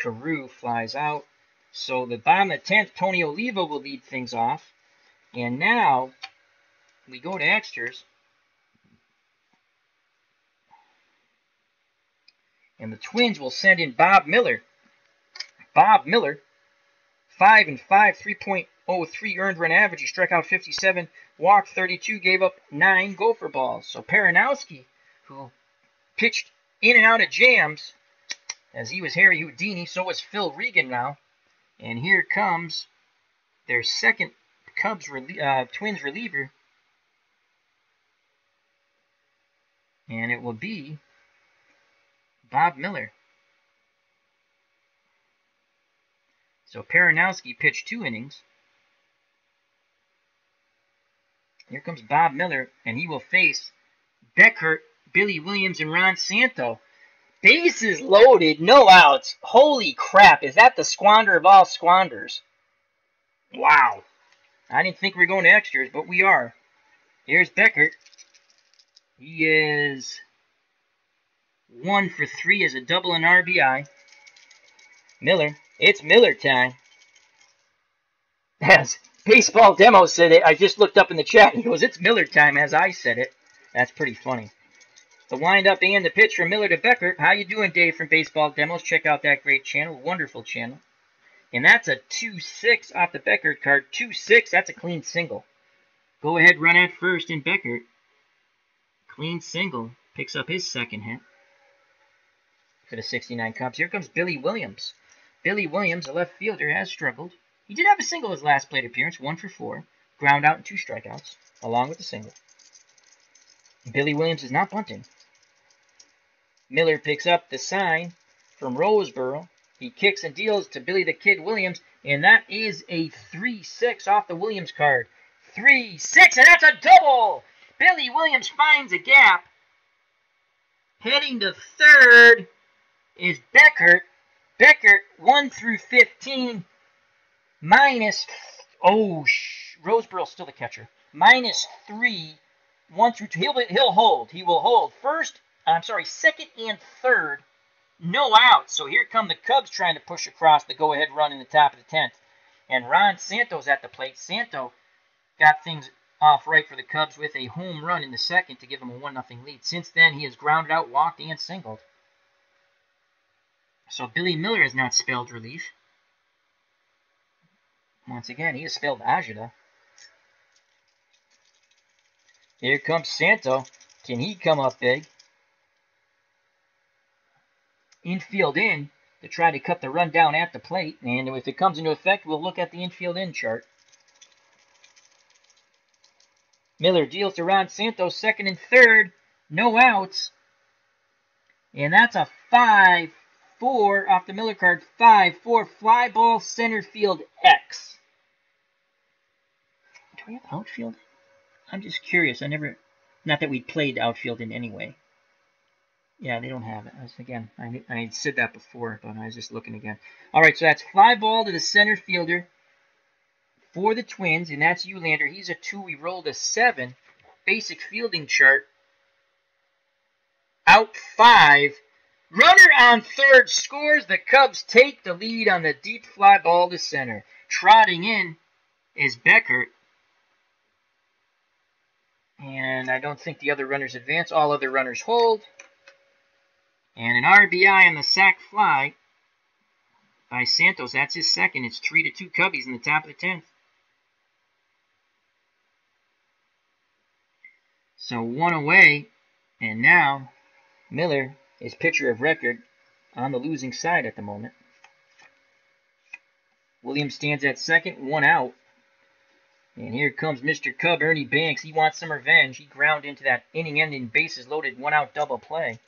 Carew flies out. So the bottom of the 10th, Tony Oliva will lead things off. And now we go to extras. And the Twins will send in Bob Miller. Bob Miller, 5-5, 3.03 earned run average. He struck out 57, walked 32, gave up 9 gopher balls. So Paranowski, who pitched in and out of jams, as he was Harry Houdini, so was Phil Regan now. And here comes their second Twins reliever. And it will be Bob Miller. So Paranowski pitched 2 innings. Here comes Bob Miller, and he will face Beckert, Billy Williams, and Ron Santo. Bases loaded, no outs. Holy crap, is that the squander of all squanders? Wow. I didn't think we were going to extras, but we are. Here's Beckert. He is 1 for 3 as a double and RBI. Miller. It's Miller time. As Baseball Demo said it, I just looked up in the chat and he goes, it's Miller time as I said it. That's pretty funny. The windup and the pitch from Miller to Beckert. How you doing, Dave from Baseball Demos? Check out that great channel. Wonderful channel. And that's a 2-6 off the Beckert card. 2-6, that's a clean single. Go ahead, run at first in Beckert. Clean single. Picks up his second hit for the 69 Cubs. Here comes Billy Williams. Billy Williams, a left fielder, has struggled. He did have a single his last plate appearance, 1 for 4. Ground out and 2 strikeouts, along with the single. Billy Williams is not bunting. Miller picks up the sign from Roseboro. He kicks and deals to Billy the Kid Williams, and that is a 3-6 off the Williams card. 3-6, and that's a double! Billy Williams finds a gap. Heading to third is Beckert. Beckert, 1 through 15, minus, Roseboro's still the catcher. -3, 1 through 2. He'll hold. He will hold second and third. No outs. So here come the Cubs trying to push across the go-ahead run in the top of the 10th. And Ron Santos at the plate. Santo got things off right for the Cubs with a home run in the second to give him a 1-0 lead. Since then, he has grounded out, walked, and singled. So Billy Miller has not spelled relief. Once again, he has spelled agita. Here comes Santo. Can he come up big? Infield in to try to cut the run down at the plate. And if it comes into effect, we'll look at the infield in chart. Miller deals to Ron Santos, second and third. No outs. And that's a 5-4 off the Miller card. 5-4 fly ball center field X. Do we have outfield? I'm just curious. Not that we played outfield in any way. Yeah, they don't have it. I said that before, but I was just looking again. All right, so that's fly ball to the center fielder for the Twins, and that's Eulander. He's a 2. We rolled a 7. Basic fielding chart. Out 5. Runner on third scores. The Cubs take the lead on the deep fly ball to center. Trotting in is Beckert. And I don't think the other runners advance. All other runners hold. And an RBI on the sac fly by Santos. That's his second. It's 3-2 Cubbies in the top of the 10th. So 1 away. And now Miller is pitcher of record on the losing side at the moment. Williams stands at second, 1 out. And here comes Mr. Cub, Ernie Banks. He wants some revenge. He ground into that inning-ending bases-loaded 1-out double play.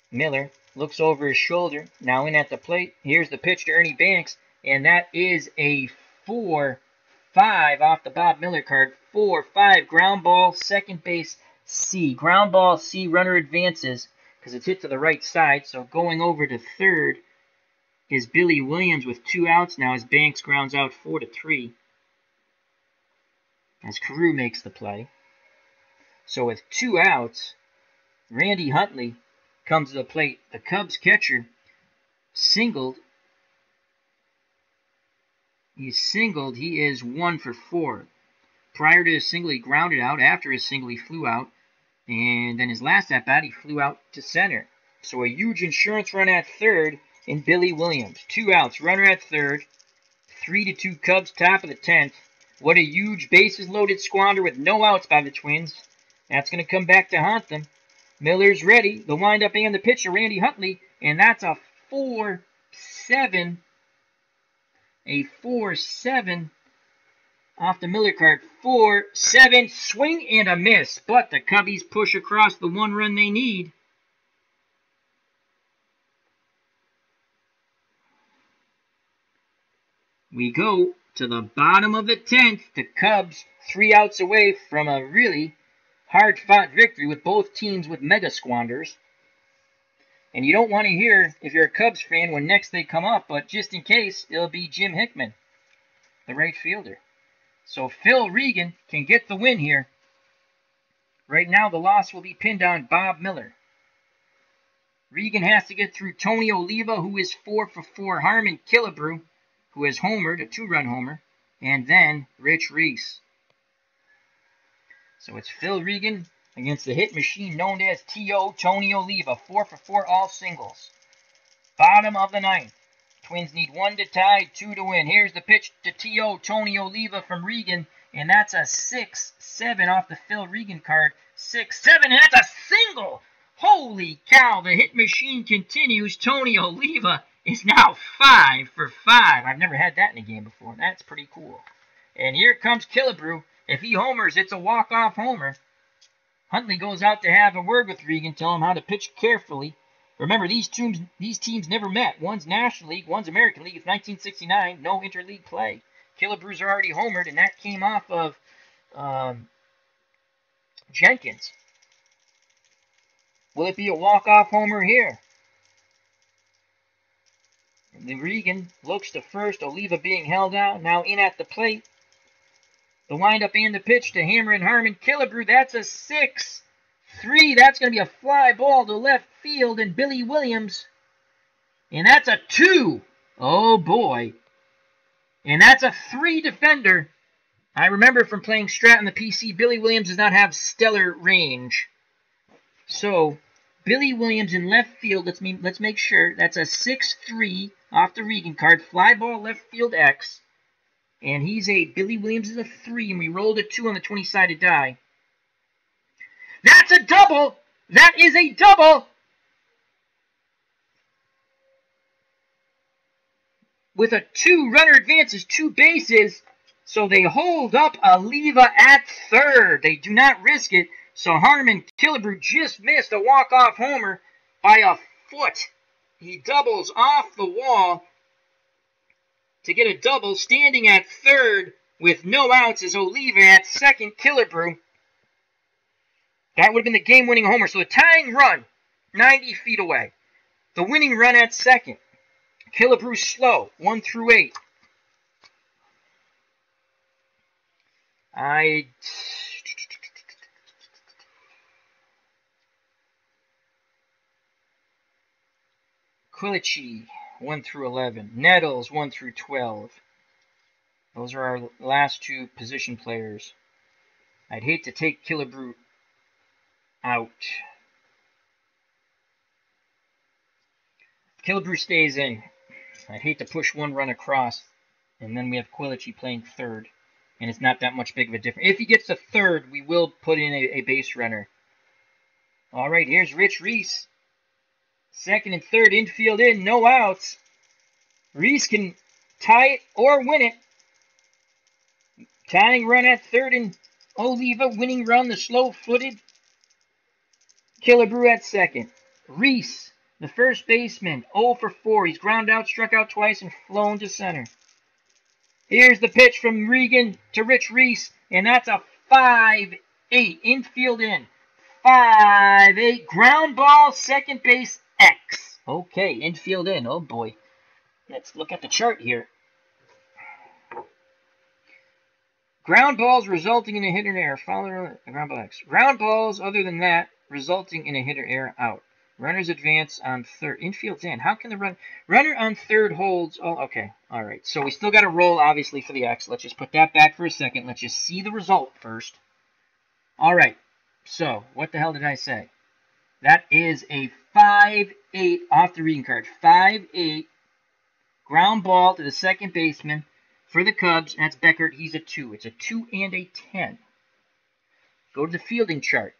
Miller looks over his shoulder, now in at the plate. Here's the pitch to Ernie Banks, and that is a 4-5 off the Bob Miller card. 4-5, ground ball, second base, C. Ground ball, C, runner advances, because it's hit to the right side, so going over to third is Billy Williams with 2 outs now as Banks grounds out 4-3. As Carew makes the play. So with 2 outs, Randy Huntley comes to the plate. The Cubs catcher singled. He's singled. He is 1 for 4. Prior to his single, he grounded out. After his single, he flew out. And then his last at-bat, he flew out to center. So a huge insurance run at third in Billy Williams. 2 outs, runner at third. 3-2 Cubs, top of the 10th. What a huge bases-loaded squander with no outs by the Twins. That's going to come back to haunt them. Miller's ready. The windup and the pitcher, Randy Huntley. And that's a 4-7. A 4-7 off the Miller card. 4-7. Swing and a miss. But the Cubbies push across the 1 run they need. We go to the bottom of the 10th. The Cubs 3 outs away from a really hard-fought victory with both teams with mega squanders. And you don't want to hear, if you're a Cubs fan, when next they come up, but just in case, it'll be Jim Hickman, the right fielder. So Phil Regan can get the win here. Right now, the loss will be pinned on Bob Miller. Regan has to get through Tony Oliva, who is 4 for 4, Harmon Killebrew, who has homered, a 2-run homer, and then Rich Reese. So it's Phil Regan against the hit machine known as T.O. Tony Oliva, 4 for 4, all singles. Bottom of the ninth. Twins need 1 to tie, 2 to win. Here's the pitch to T.O. Tony Oliva from Regan, and that's a 6-7 off the Phil Regan card. 6-7, and that's a single! Holy cow, the hit machine continues. Tony Oliva is now 5 for 5. I've never had that in a game before. That's pretty cool. And here comes Killebrew. If he homers, it's a walk-off homer. Huntley goes out to have a word with Regan, tell him how to pitch carefully. Remember, these teams never met. One's National League, one's American League. It's 1969, no interleague play. Killebrew's are already homered, and that came off of Jenkins. Will it be a walk-off homer here? The Regan looks to first, Oliva being held out, now in at the plate. The windup and the pitch to Hammer and Harmon. Killebrew, that's a 6-3. That's going to be a fly ball to left field, and Billy Williams. And that's a 2. Oh, boy. And that's a 3 defender. I remember from playing Strat on the PC, Billy Williams does not have stellar range. So, Billy Williams in left field, let's make sure. That's a 6-3 off the Regan card. Fly ball left field X. And Billy Williams is a 3, and we rolled a 2 on the 20-sided die. That's a double! That is a double! With a 2, runner advances 2 bases, so they hold up Oliva at third. They do not risk it, so Harmon Killebrew just missed a walk-off homer by a foot. He doubles off the wall to get a double. Standing at third with no outs is Oliva. At second, Killebrew. That would have been the game-winning homer. So the tying run, 90 feet away. The winning run at second. Killebrew slow, 1 through 8. Quilici, 1 through 11. Nettles, 1 through 12. Those are our last 2 position players. I'd hate to take Killebrew out. Killebrew stays in. I'd hate to push 1 run across, and then we have Quilici playing third, and it's not that much big of a difference. If he gets to third, we will put in a base runner. All right, here's Rich Reese. Second and third, infield in, no outs. Reese can tie it or win it. Tying run at third, and Oliva winning run, the slow-footed. Killebrew at second. Reese, the first baseman, 0 for 4. He's ground out, struck out twice, and flown to center. Here's the pitch from Regan to Rich Reese, and that's a 5-8. Infield in. 5-8. Ground ball, second base, X. Okay, infield in. Oh, boy. Let's look at the chart here. Ground balls resulting in a hit or error. Follow ground ball X. Ground balls, other than that, resulting in a hit or error, out. Runners advance on third. Infield's in. How can the runner on third holds? Oh, okay. All right. So we still got to roll, obviously, for the X. Let's just put that back for a second. Let's just see the result first. All right. So what the hell did I say? That is a 5-8 off the Regan card. 5-8. Ground ball to the second baseman for the Cubs. That's Beckert. He's a 2. It's a 2 and a 10. Go to the fielding chart.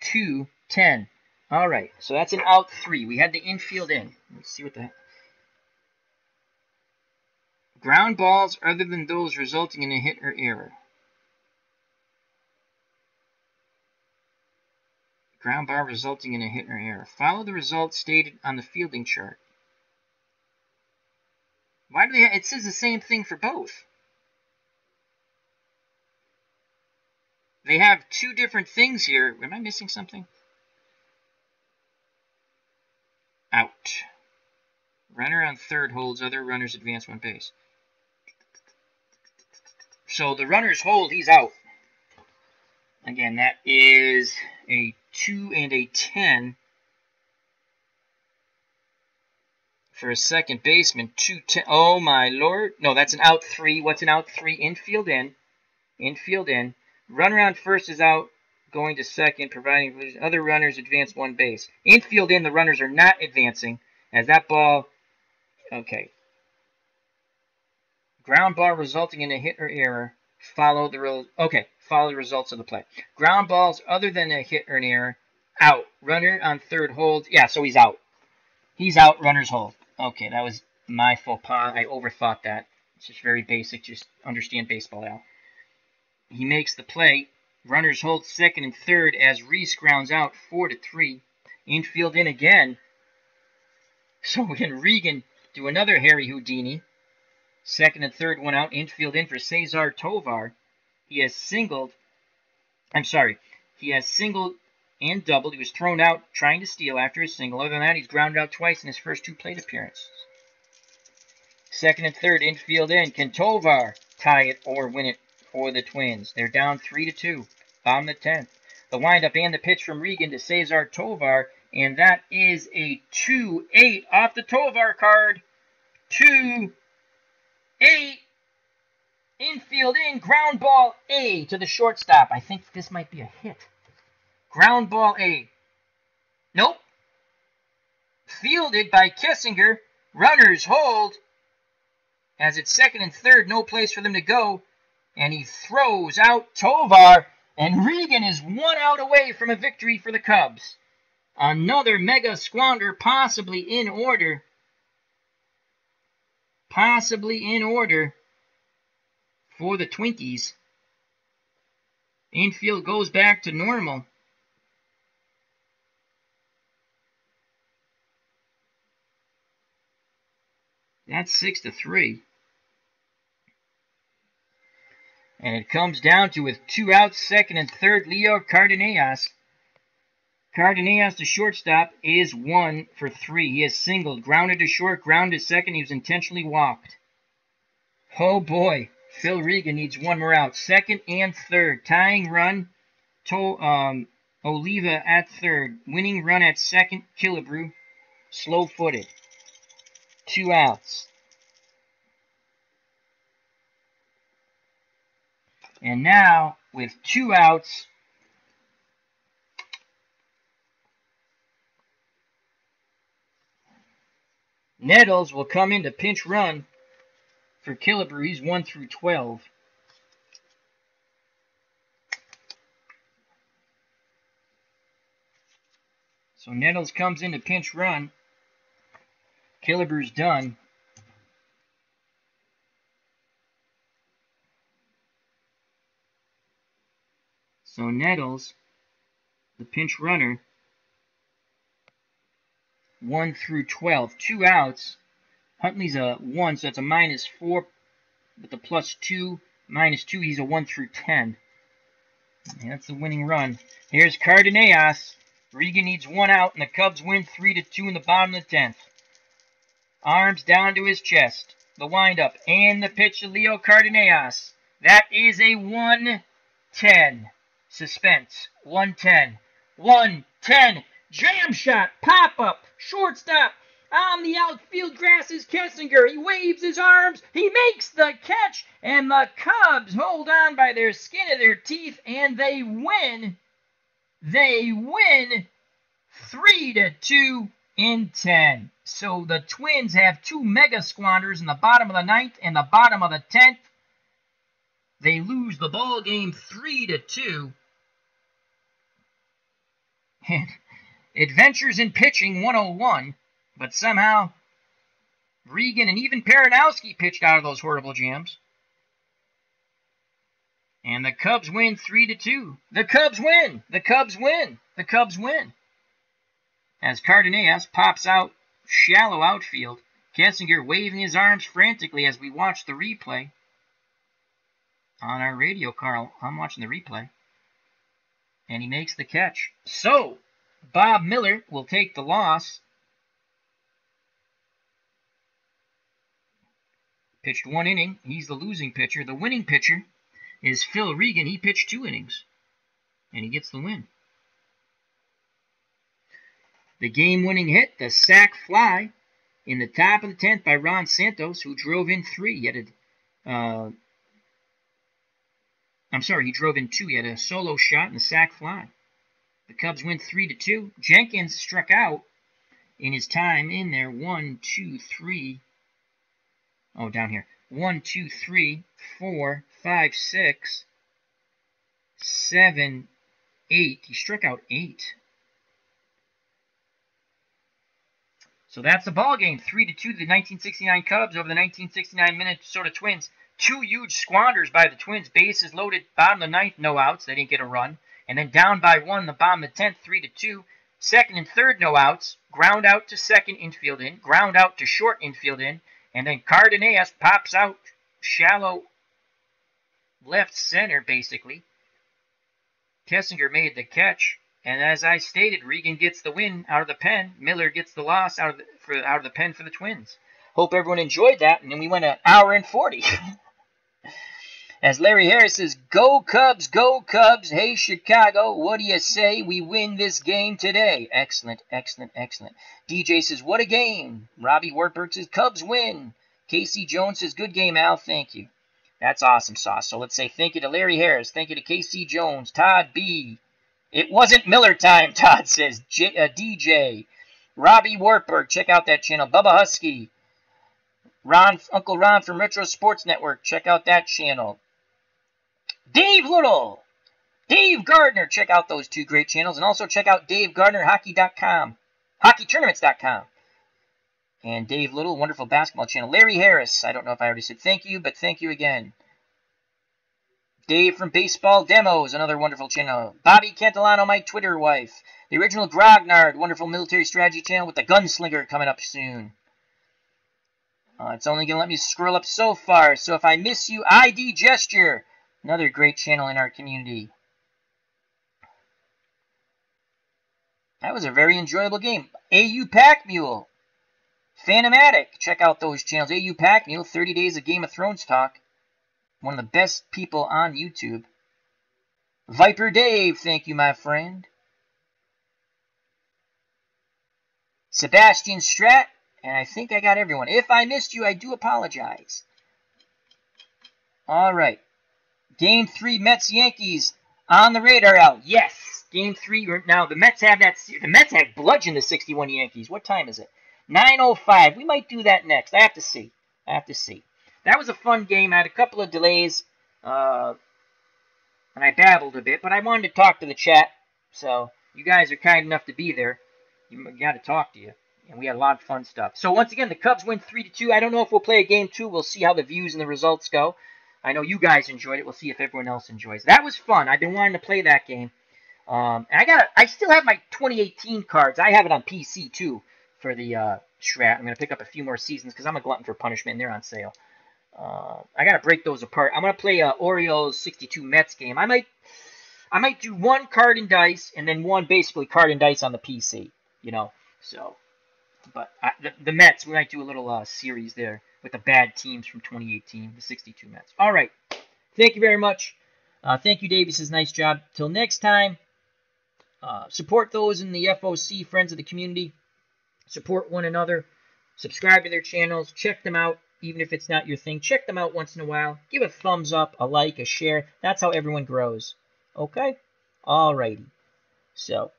2, 10. All right, so that's an out 3. We had the infield in. Let's see what the heck. Ground balls other than those resulting in a hit or error. Ground ball resulting in a hit or error. Follow the results stated on the fielding chart. Why do they? It says the same thing for both. They have 2 different things here. Am I missing something? Out. Runner on third holds, other runners advance 1 base. So the runner's hold, he's out. Again, that is a 2 and a 10 for a second baseman. 2-10. Oh my lord. No, that's an out 3. What's an out 3? Infield in. Infield in. Runner on first is out. going to second, providing other runners advance one base. Infield in, the runners are not advancing, as that ball, okay. Ground ball resulting in a hit or error, follow the results of the play. Ground balls other than a hit or an error, out. Runner on third holds, yeah, so he's out. He's out, runners hold. Okay, that was my faux pas. I overthought that. It's just very basic, just understand baseball, Al. He makes the play. Runners hold second and third as Reese grounds out 4-3. Infield in again. So can Regan do another Harry Houdini. Second and third one out. Infield in for Cesar Tovar. He has singled and doubled. He was thrown out trying to steal after his single. Other than that, he's grounded out twice in his first 2 plate appearances. Second and third, infield in. Can Tovar tie it or win it for the Twins? They're down 3-2. Bottom of the 10th. The windup and the pitch from Regan to Cesar Tovar, and that is a 2-8 off the Tovar card. 2-8. Infield in. Ground ball A to the shortstop. I think this might be a hit. Ground ball A. Nope. Fielded by Kessinger. Runners hold. As it's second and third, no place for them to go. And he throws out Tovar. And Regan is 1 out away from a victory for the Cubs. Another mega squander, possibly in order. Possibly in order for the Twinkies. Infield goes back to normal. That's 6-3. And it comes down to, with 2 outs, second and third, Leo Cardenas. Cardenas, the shortstop, is 1 for 3. He has singled, grounded to short, grounded to second. He was intentionally walked. Oh boy, Phil Regan needs 1 more out. Second and third, tying run, Oliva at third. Winning run at second, Killebrew, slow-footed. 2 outs. And now, with 2 outs, Nettles will come in to pinch run for Killebrew. He's 1 through 12. So Nettles comes in to pinch run. Killebrew's done. So Nettles, the pinch runner, 1 through 12. 2 outs. Huntley's a 1, so it's a -4. With the +2, -2, he's a 1 through 10. And that's the winning run. Here's Cardenas. Regan needs 1 out, and the Cubs win 3-2 in the bottom of the 10th. Arms down to his chest. The windup and the pitch to Leo Cardenas. That is a 1-10. Suspense. 1-10. 1-10. Jam shot. Pop up. Shortstop. On the outfield grass is Kessinger. He waves his arms. He makes the catch. And the Cubs hold on by their skin of their teeth. And they win. They win 3-2 in 10. So the Twins have 2 mega squanders in the bottom of the 9th and the bottom of the 10th. They lose the ball game 3-2. And Adventures in Pitching 101. But somehow Regan and even Peronowski pitched out of those horrible jams. And the Cubs win 3-2. The Cubs win. The Cubs win. The Cubs win. As Cardenas pops out shallow outfield. Kessinger waving his arms frantically as we watch the replay. On our radio, Carl, I'm watching the replay. And he makes the catch. So, Bob Miller will take the loss. Pitched 1 inning. He's the losing pitcher. The winning pitcher is Phil Regan. He pitched 2 innings. And he gets the win. The game-winning hit, the sac fly, in the top of the 10th by Ron Santos, who drove in 3. He had I'm sorry, he drove in 2. He had a solo shot and a sac fly. The Cubs win 3-2. Jenkins struck out in his time in there. 1, 2, 3. Oh, down here. 1, 2, 3, 4, 5, 6, 7, 8. He struck out 8. So that's the ball game. 3-2 to the 1969 Cubs over the 1969 Minnesota Twins. 2 huge squanders by the Twins. Bases loaded, bottom of the 9th, no outs. They didn't get a run. And then down by 1, the bottom of the 10th, 3-2. Second and third, no outs. Ground out to second, infield in. Ground out to short, infield in. And then Card&Dice pops out shallow left center, basically. Kessinger made the catch. And as I stated, Regan gets the win out of the pen. Miller gets the loss out of the pen for the Twins. Hope everyone enjoyed that. And then we went an hour and 40. As Larry Harris says, go Cubs, go Cubs. Hey, Chicago, what do you say we win this game today? Excellent, excellent, excellent. DJ says, what a game. Robbie Wartburg says, Cubs win. Casey Jones says, good game, Al. Thank you. That's awesome sauce. So let's say thank you to Larry Harris. Thank you to Casey Jones. Todd B. It wasn't Miller time, Todd says. DJ. Robbie Wartburg. Check out that channel. Bubba Husky. Uncle Ron from Retro Sports Network. Check out that channel. Dave Little. Dave Gardner. Check out those 2 great channels. And also check out DaveGardnerHockey.com. HockeyTournaments.com. And Dave Little, wonderful basketball channel. Larry Harris. I don't know if I already said thank you, but thank you again. Dave from Baseball Demos, another wonderful channel. Bobby Cantilano, my Twitter wife. The original Grognard, wonderful military strategy channel with the Gunslinger coming up soon. It's only going to let me scroll up so far, so if I miss you, ID Gesture, another great channel in our community. That was a very enjoyable game. AU Pack Mule, Phantomatic, check out those channels. AU Pack Mule, 30 Days of Game of Thrones Talk. One of the best people on YouTube. Viper Dave, thank you, my friend. Sebastian Strat, and I think I got everyone. If I missed you, I do apologize. All right. Game 3, Mets-Yankees on the radar, Al. Yes, Game 3. Now, the Mets have bludgeoned the 61 Yankees. What time is it? 9:05. We might do that next. I have to see. That was a fun game. I had a couple of delays, and I babbled a bit, but I wanted to talk to the chat, so you guys are kind enough to be there. You got to talk to you, and we had a lot of fun stuff. So once again, the Cubs win 3-2. I don't know if we'll play a game 2. We'll see how the views and the results go. I know you guys enjoyed it. We'll see if everyone else enjoys it. That was fun. I've been wanting to play that game. And I still have my 2018 cards. I have it on PC, too, for the Strat. I'm going to pick up a few more seasons because I'm a glutton for punishment, and they're on sale. I gotta break those apart. I'm gonna play Orioles 62 Mets game. I might do 1 Card&Dice and then 1 basically Card&Dice on the PC. You know, so. But the Mets, we might do a little series there with the bad teams from 2018, the 62 Mets. All right, thank you very much. Thank you, Davey. Says nice job. Till next time. Support those in the FOC, friends of the community. Support one another. Subscribe to their channels. Check them out. Even if it's not your thing, check them out once in a while. Give a thumbs up, a like, a share. That's how everyone grows. Okay? Alrighty. So.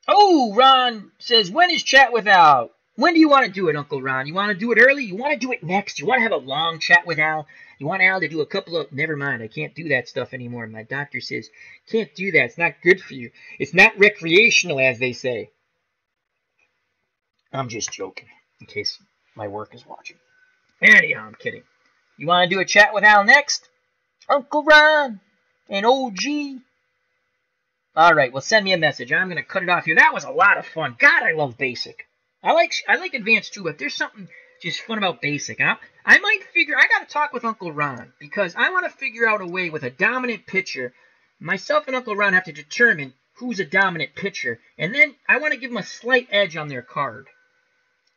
Oh, Ron says, when is Chat with Al? When do you want to do it, Uncle Ron? You want to do it early? You want to do it next? You want to have a long chat with Al? You want Al to do a couple of... Never mind, I can't do that stuff anymore. My doctor says, can't do that. It's not good for you. It's not recreational, as they say. I'm just joking, in case my work is watching. Anyhow, I'm kidding. You want to do a chat with Al next? Uncle Ron and OG. All right, well, send me a message. I'm going to cut it off here. That was a lot of fun. God, I love Basic. I like Advanced too, but there's something just fun about Basic. I might figure... I got to talk with Uncle Ron because I want to figure out a way with a dominant pitcher. Myself and Uncle Ron have to determine who's a dominant pitcher, and then I want to give them a slight edge on their card.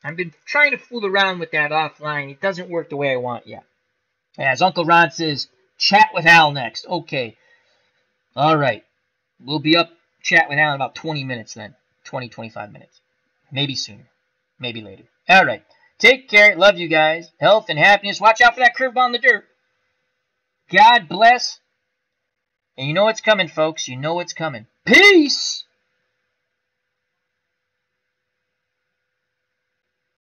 I've been trying to fool around with that offline. It doesn't work the way I want yet. As Uncle Ron says, chat with Al next. Okay. All right. We'll be up chat with Al in about 20 minutes then. 20, 25 minutes. Maybe sooner. Maybe later. All right. Take care. Love you guys. Health and happiness. Watch out for that curveball in the dirt. God bless. And you know what's coming, folks. You know what's coming. Peace!